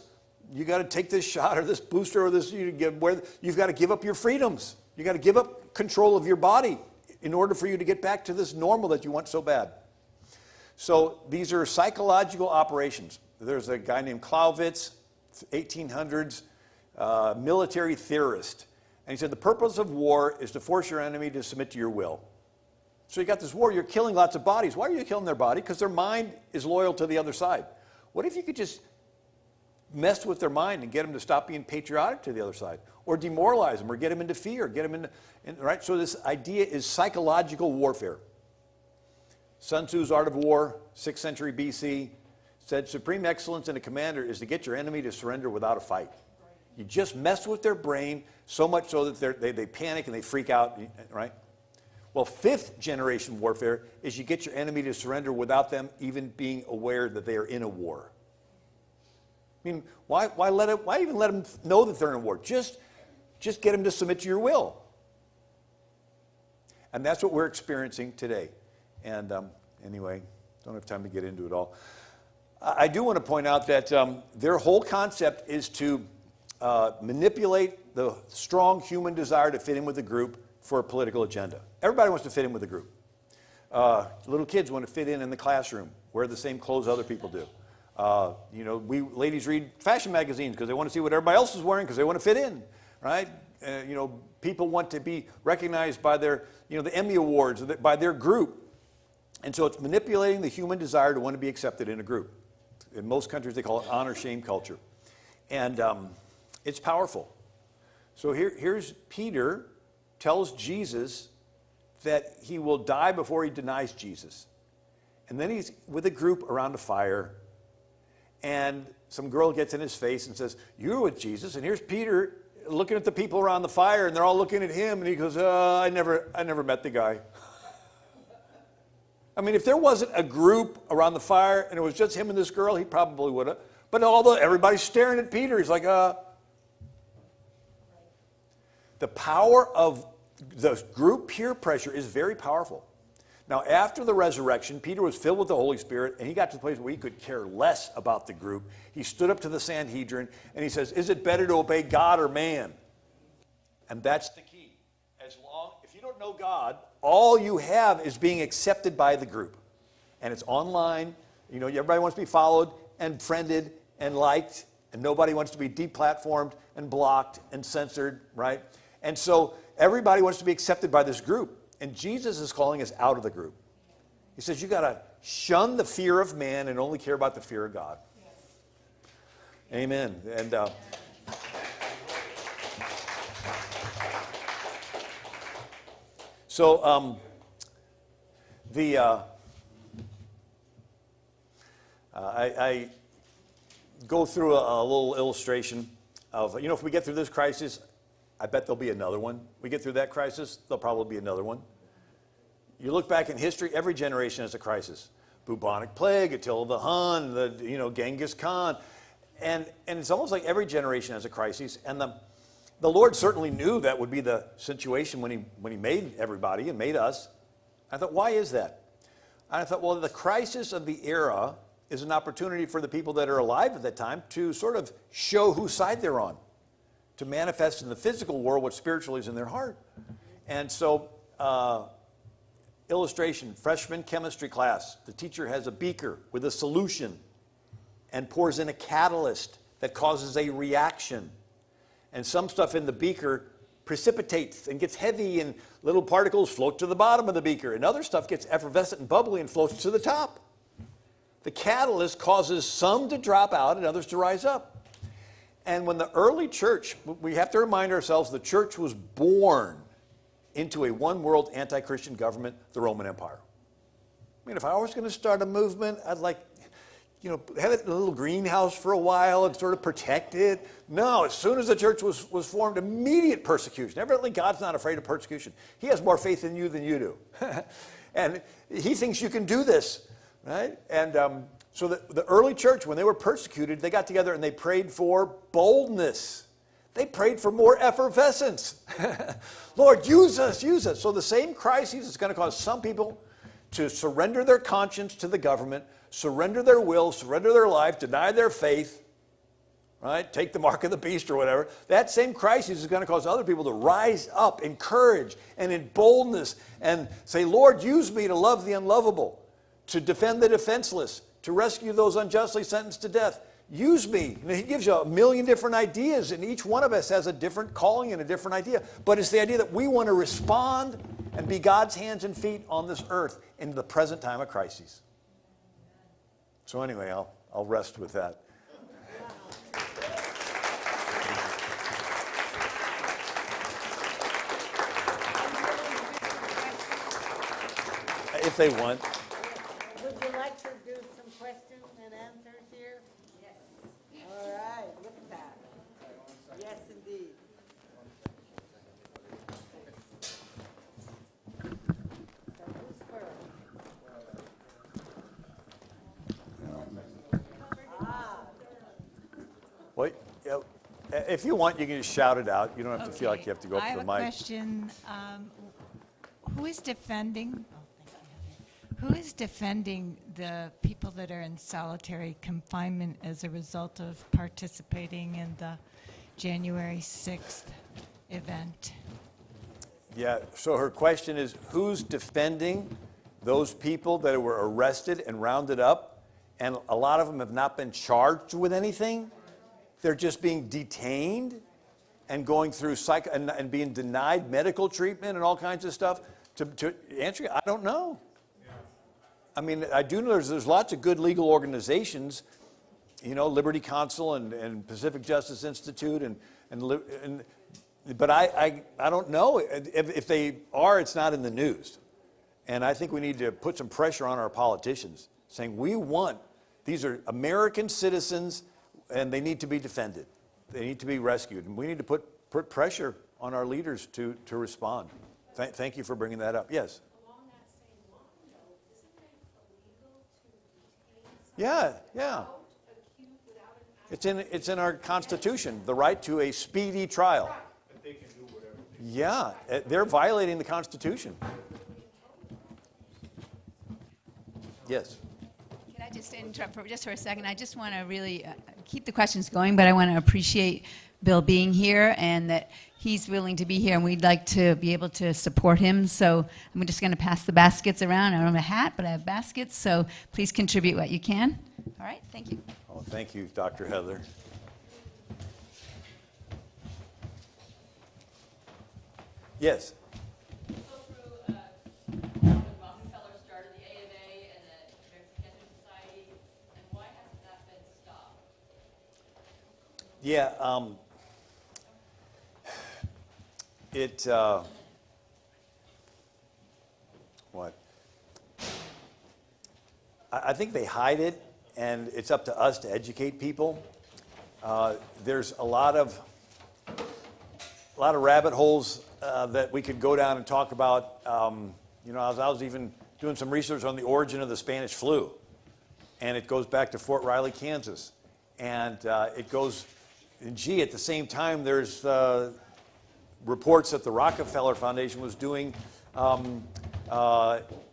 you got to take this shot or this booster or this, you've got to give up your freedoms. You got to give up control of your body in order for you to get back to this normal that you want so bad." So these are psychological operations. There's a guy named Clausewitz, 1800s, military theorist. And he said, the purpose of war is to force your enemy to submit to your will. So you got this war, you're killing lots of bodies. Why are you killing their body? Because their mind is loyal to the other side. What if you could just mess with their mind and get them to stop being patriotic to the other side? Or demoralize them, or get them into fear, get them into, right? So this idea is psychological warfare. Sun Tzu's Art of War, 6th century BC, said supreme excellence in a commander is to get your enemy to surrender without a fight. You just mess with their brain so much so that they panic and they freak out, right? Well, 5th generation warfare is you get your enemy to surrender without them even being aware that they are in a war. I mean, why even let them know that they're in a war? Just get them to submit to your will. And that's what we're experiencing today. And anyway, don't have time to get into it all. I do want to point out that their whole concept is to manipulate the strong human desire to fit in with the group for a political agenda. Everybody wants to fit in with the group. Little kids want to fit in the classroom, wear the same clothes other people do. You know, ladies read fashion magazines because they want to see what everybody else is wearing because they want to fit in, right? You know, people want to be recognized by their, the Emmy Awards, by their group. And so it's manipulating the human desire to want to be accepted in a group. In most countries, they call it honor-shame culture. And it's powerful. So here's Peter tells Jesus that he will die before he denies Jesus. And then he's with a group around a fire, and some girl gets in his face and says, "You're with Jesus." And here's Peter looking at the people around the fire, and they're all looking at him, and he goes, I never met the guy. I mean, if there wasn't a group around the fire and it was just him and this girl, he probably would have. But although everybody's staring at Peter, he's like, The power of the group peer pressure is very powerful. Now, after the resurrection, Peter was filled with the Holy Spirit, and he got to the place where he could care less about the group. He stood up to the Sanhedrin, and he says, is it better to obey God or man? And that's the key. If you don't know God, all you have is being accepted by the group. And it's online. You know, everybody wants to be followed and friended and liked, and nobody wants to be deplatformed and blocked and censored, right? And so everybody wants to be accepted by this group. And Jesus is calling us out of the group. He says, you got to shun the fear of man and only care about the fear of God. Yes. Amen. And I go through a little illustration of, if we get through this crisis, I bet there'll be another one. We get through that crisis, there'll probably be another one. You look back in history, every generation has a crisis. Bubonic plague, Attila the Hun, Genghis Khan. And it's almost like every generation has a crisis. And the Lord certainly knew that would be the situation when he made everybody and made us. I thought, why is that? And I thought, well, the crisis of the era is an opportunity for the people that are alive at that time to sort of show whose side they're on, to manifest in the physical world what spiritually is in their heart. And so, illustration, freshman chemistry class, the teacher has a beaker with a solution and pours in a catalyst that causes a reaction. And some stuff in the beaker precipitates and gets heavy, and little particles float to the bottom of the beaker, and other stuff gets effervescent and bubbly and floats to the top. The catalyst causes some to drop out and others to rise up. And when the early church, we have to remind ourselves, the church was born into a one-world anti-Christian government, the Roman Empire. I mean, if I was going to start a movement, I'd like, have it in a little greenhouse for a while and sort of protect it. No, as soon as the church was formed, immediate persecution. Evidently, God's not afraid of persecution. He has more faith in you than you do. And he thinks you can do this, right? And so the early church, when they were persecuted, they got together and they prayed for boldness. They prayed for more effervescence. Lord, use us, use us. So the same crisis is going to cause some people to surrender their conscience to the government, surrender their will, surrender their life, deny their faith, right? Take the mark of the beast or whatever. That same crisis is going to cause other people to rise up in courage and in boldness and say, Lord, use me to love the unlovable, to defend the defenseless, to rescue those unjustly sentenced to death. Use me. He gives you a million different ideas, and each one of us has a different calling and a different idea. But it's the idea that we want to respond and be God's hands and feet on this earth in the present time of crises. So anyway, I'll rest with that. If they want. Would you like to do some questions and answers here? Yes. All right, look at that. Yes, indeed. So who's first? Wait, if you want, you can just shout it out. You don't have to feel like you have to go up to the mic. I have a question. Who is defending? Who is defending the people that are in solitary confinement as a result of participating in the January 6th event? Yeah, so her question is, who's defending those people that were arrested and rounded up, and a lot of them have not been charged with anything? They're just being detained and going through and being denied medical treatment and all kinds of stuff. To answer you, I don't know. I mean, I do know there's lots of good legal organizations, Liberty Counsel and Pacific Justice Institute and but I don't know. If they are, it's not in the news. And I think we need to put some pressure on our politicians, saying these are American citizens, and they need to be defended. They need to be rescued. And we need to put pressure on our leaders to respond. Thank you for bringing that up. Yes? Along that same line, though, isn't it illegal to detain someone Yeah. without It's in our Constitution, the right to a speedy trial. That they can do whatever they Yeah, they're violating the Constitution. Yes. Can I just interrupt for just for a second? I just want to really keep the questions going, but I want to appreciate Bill being here and that he's willing to be here, and we'd like to be able to support him. So I'm just going to pass the baskets around. I don't have a hat, but I have baskets, so please contribute what you can. All right, thank you. Oh, thank you, Dr. Heather. Yes. Go through how Rockefeller started the AMA and the American Cancer Society, and why hasn't that been stopped? Yeah, what? I think they hide it, and it's up to us to educate people. There's a lot of rabbit holes that we could go down and talk about. I was even doing some research on the origin of the Spanish flu, and it goes back to Fort Riley, Kansas, and it goes. And at the same time, there's reports that the Rockefeller Foundation was doing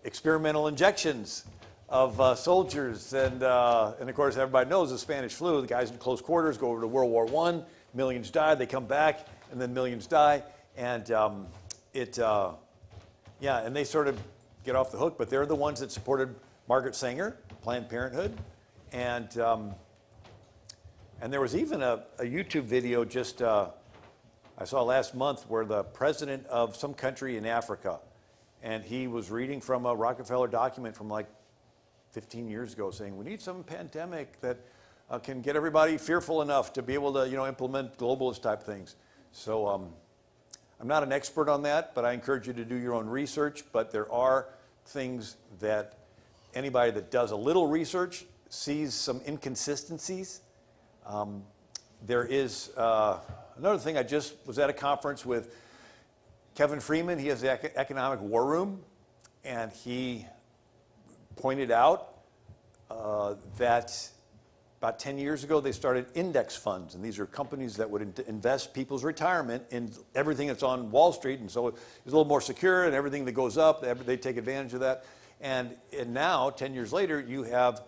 experimental injections of soldiers, and of course everybody knows the Spanish flu. The guys in close quarters go over to World War I, millions die, they come back, and then millions die, and and they sort of get off the hook. But they're the ones that supported Margaret Sanger, Planned Parenthood, and there was even a YouTube video just I saw last month where the president of some country in Africa, and he was reading from a Rockefeller document from like 15 years ago, saying we need some pandemic that can get everybody fearful enough to be able to implement globalist type things. So I'm not an expert on that, but I encourage you to do your own research. But there are things that anybody that does a little research sees some inconsistencies. There is another thing. I just was at a conference with Kevin Freeman. He has the Economic War Room, and he pointed out that about 10 years ago they started index funds, and these are companies that would invest people's retirement in everything that's on Wall Street, and so it's a little more secure, and everything that goes up, they take advantage of that. And now, 10 years later, you have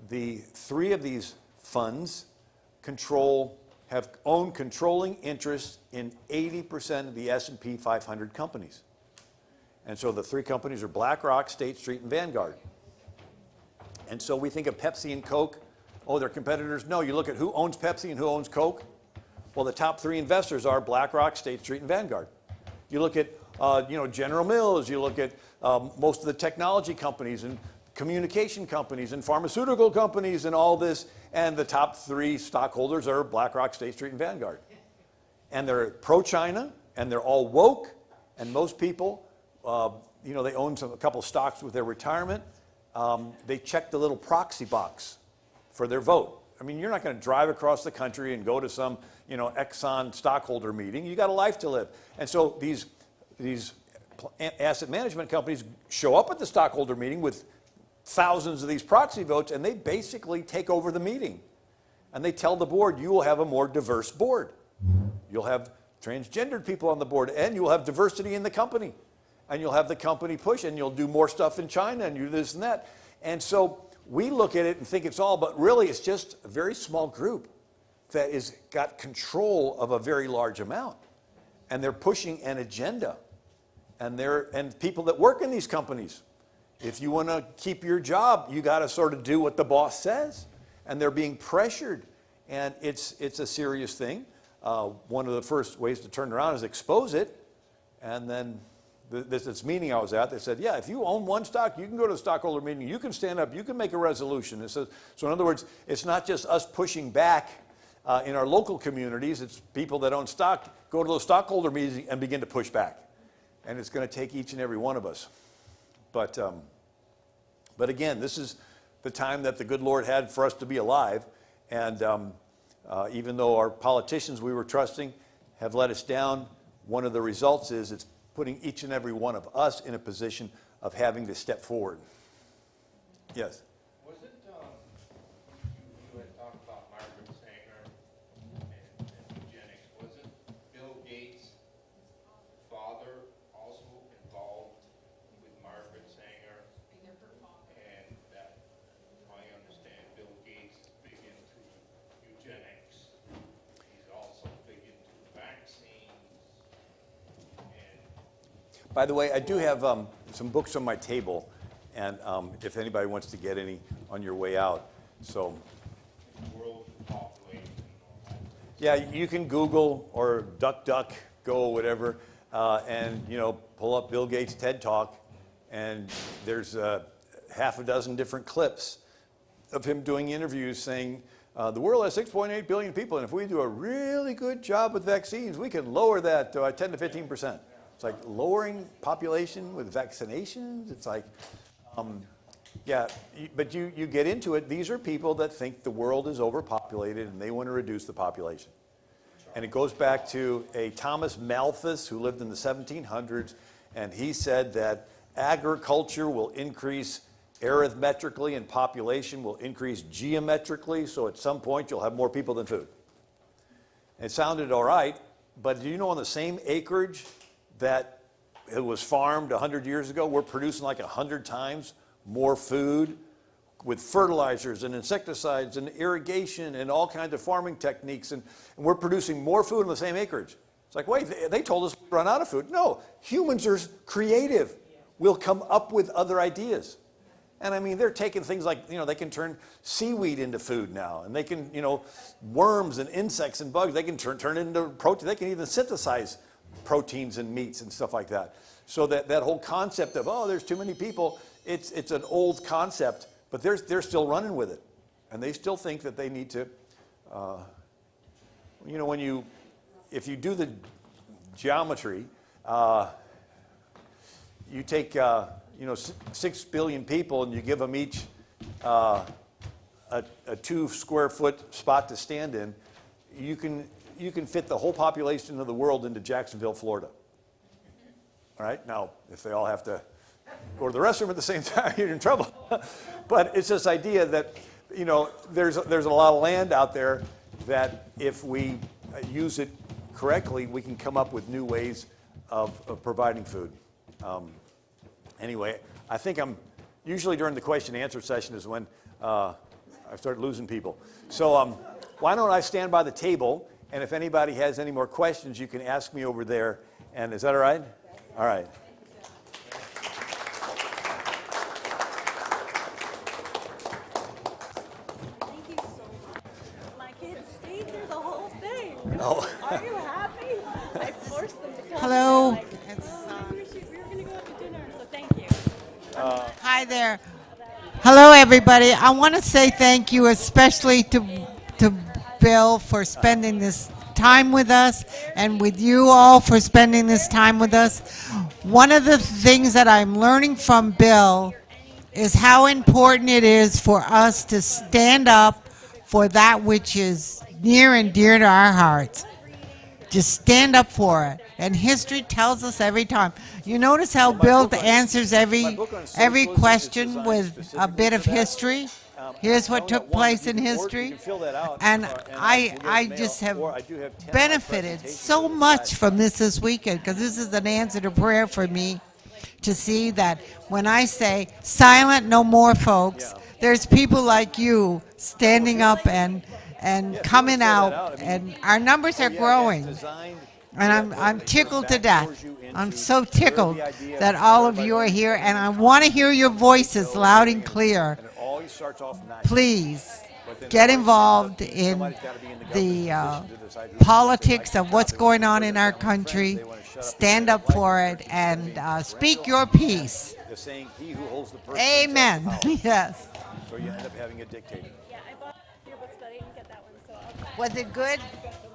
the three of these funds own controlling interest in 80% of the S&P 500 companies. And so the three companies are BlackRock, State Street, and Vanguard. And so we think of Pepsi and Coke, they're competitors. No, you look at who owns Pepsi and who owns Coke. Well, the top three investors are BlackRock, State Street, and Vanguard. You look at General Mills, you look at most of the technology companies and communication companies and pharmaceutical companies and all this, and the top three stockholders are BlackRock, State Street, and Vanguard. And they're pro-China, and they're all woke, and most people, they own a couple stocks with their retirement. They check the little proxy box for their vote. I mean, you're not going to drive across the country and go to some, Exxon stockholder meeting. You got a life to live. And so these asset management companies show up at the stockholder meeting with thousands of these proxy votes, and they basically take over the meeting. And they tell the board, you will have a more diverse board. You'll have transgendered people on the board, and you'll have diversity in the company. And you'll have the company push, and you'll do more stuff in China, and you do this and that. And so we look at it and think it's all, but really it's just a very small group that is got control of a very large amount. And they're pushing an agenda. And people that work in these companies, if you want to keep your job, you got to sort of do what the boss says. And they're being pressured. And it's a serious thing. One of the first ways to turn around is expose it. And then this meeting I was at, they said, yeah, if you own one stock, you can go to the stockholder meeting, you can stand up, you can make a resolution. So in other words, it's not just us pushing back In our local communities, it's people that own stock go to those stockholder meetings and begin to push back. And it's going to take each and every one of us. But again, this is the time that the good Lord had for us to be alive. And even though our politicians we were trusting have let us down, one of the results is it's putting each and every one of us in a position of having to step forward. Yes? Was it, you had talked about Margaret Sanger and eugenics. Was it Bill Gates' father also involved with Margaret Sanger? And that, I understand Bill Gates is big into eugenics. He's also big into vaccines. And By the way, I do have some books on my table, and if anybody wants to get any on your way out. So, world population and all that. yeah, you can Google or DuckDuck, Go, whatever, and pull up Bill Gates' TED Talk, and there's half a dozen different clips of him doing interviews saying, the world has 6.8 billion people, and if we do a really good job with vaccines, we can lower that to 10 to 15%. It's like lowering population with vaccinations. It's like, yeah, but you get into it. These are people that think the world is overpopulated and they want to reduce the population. And it goes back to a Thomas Malthus who lived in the 1700s, and he said that agriculture will increase arithmetically and population will increase geometrically, so at some point you'll have more people than food. It sounded all right, but do you know on the same acreage that it was farmed 100 years ago, we're producing like 100 times more food with fertilizers and insecticides and irrigation and all kinds of farming techniques, and we're producing more food on the same acreage. It's like, wait, they told us we'd run out of food. No, humans are creative. We'll come up with other ideas. And I mean, they're taking things like, they can turn seaweed into food now, and they can, worms and insects and bugs, they can turn it into protein. They can even synthesize proteins and meats and stuff like that. So that whole concept of, there's too many people, it's an old concept, but they're still running with it. And they still think that they need to, if you do the geometry, you take, 6 billion people and you give them each a 2 square foot spot to stand in, you can fit the whole population of the world into Jacksonville, Florida. All right, now, if they all have to go to the restroom at the same time, you're in trouble. But it's this idea that, there's a lot of land out there that if we use it correctly, we can come up with new ways of providing food. Anyway, I think usually during the question and answer session is when I start losing people. So why don't I stand by the table, and if anybody has any more questions, you can ask me over there. And is that all right? All right. Thank you so much. My kids stayed through the whole thing. Oh. Are you happy? I forced them to come. Hello. Like, we were going to go out to dinner, so thank you. Hi there. Hello, everybody. I want to say thank you, especially to Bill for spending this time with us, and with you all for spending this time with us. One of the things that I'm learning from Bill is how important it is for us to stand up for that which is near and dear to our hearts. Just stand up for it. And history tells us every time. You notice how Bill answers every question with a bit of history? Here's what took place in history. And I just have benefited so much from this weekend, because this is an answer to prayer for me, to see that when I say silent no more, folks, there's people like you standing up and coming out, and our numbers are growing. And I'm tickled to death. I'm so tickled that all of you are here, and I want to hear your voices loud and clear. Please get involved in the politics of what's going on in our country. Stand up for it and speak your piece. Amen. Yes. So you end up having a dictator. Yeah, I bought your books, but I didn't get that one, so I'll try. Was it good?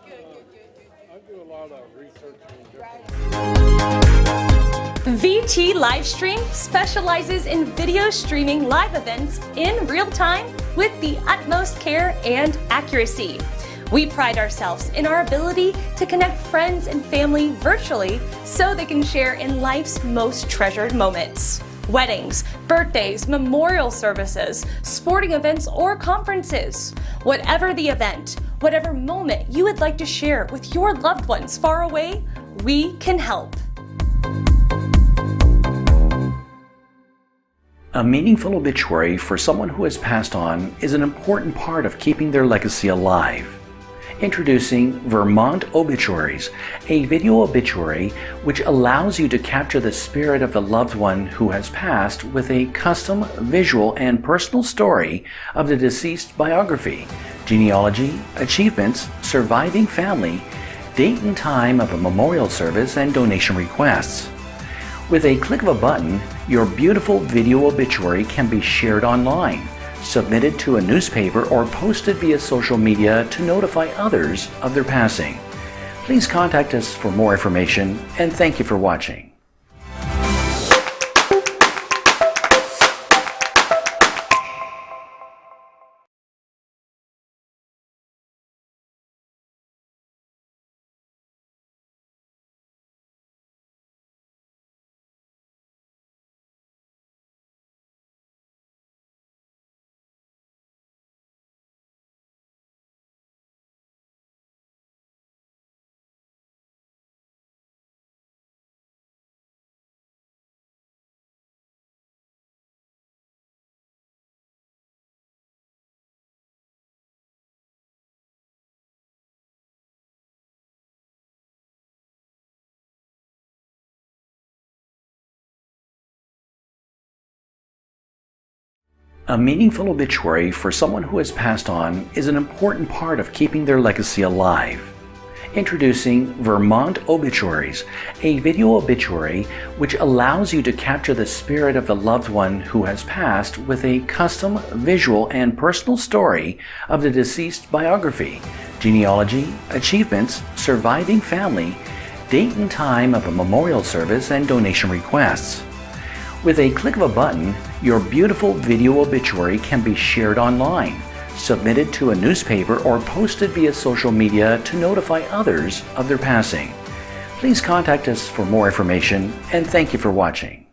I do a lot of research in different VT Livestream specializes in video streaming live events in real time with the utmost care and accuracy. We pride ourselves in our ability to connect friends and family virtually so they can share in life's most treasured moments. Weddings, birthdays, memorial services, sporting events, or conferences. Whatever the event, whatever moment you would like to share with your loved ones far away, we can help. A meaningful obituary for someone who has passed on is an important part of keeping their legacy alive. Introducing Vermont Obituaries, a video obituary which allows you to capture the spirit of the loved one who has passed with a custom, visual, and personal story of the deceased biography, genealogy, achievements, surviving family, date and time of a memorial service, and donation requests. With a click of a button, your beautiful video obituary can be shared online, submitted to a newspaper, or posted via social media to notify others of their passing. Please contact us for more information, and thank you for watching. A meaningful obituary for someone who has passed on is an important part of keeping their legacy alive. Introducing Vermont Obituaries, a video obituary which allows you to capture the spirit of the loved one who has passed with a custom, visual, and personal story of the deceased biography, genealogy, achievements, surviving family, date and time of a memorial service, and donation requests. With a click of a button, your beautiful video obituary can be shared online, submitted to a newspaper, or posted via social media to notify others of their passing. Please contact us for more information, and thank you for watching.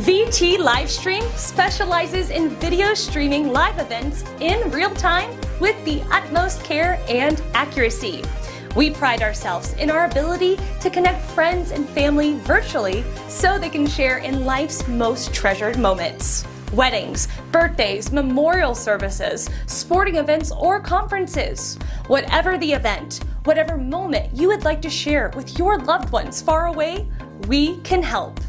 VT Livestream specializes in video streaming live events in real time with the utmost care and accuracy. We pride ourselves in our ability to connect friends and family virtually so they can share in life's most treasured moments. Weddings, birthdays, memorial services, sporting events, or conferences. Whatever the event, whatever moment you would like to share with your loved ones far away, we can help.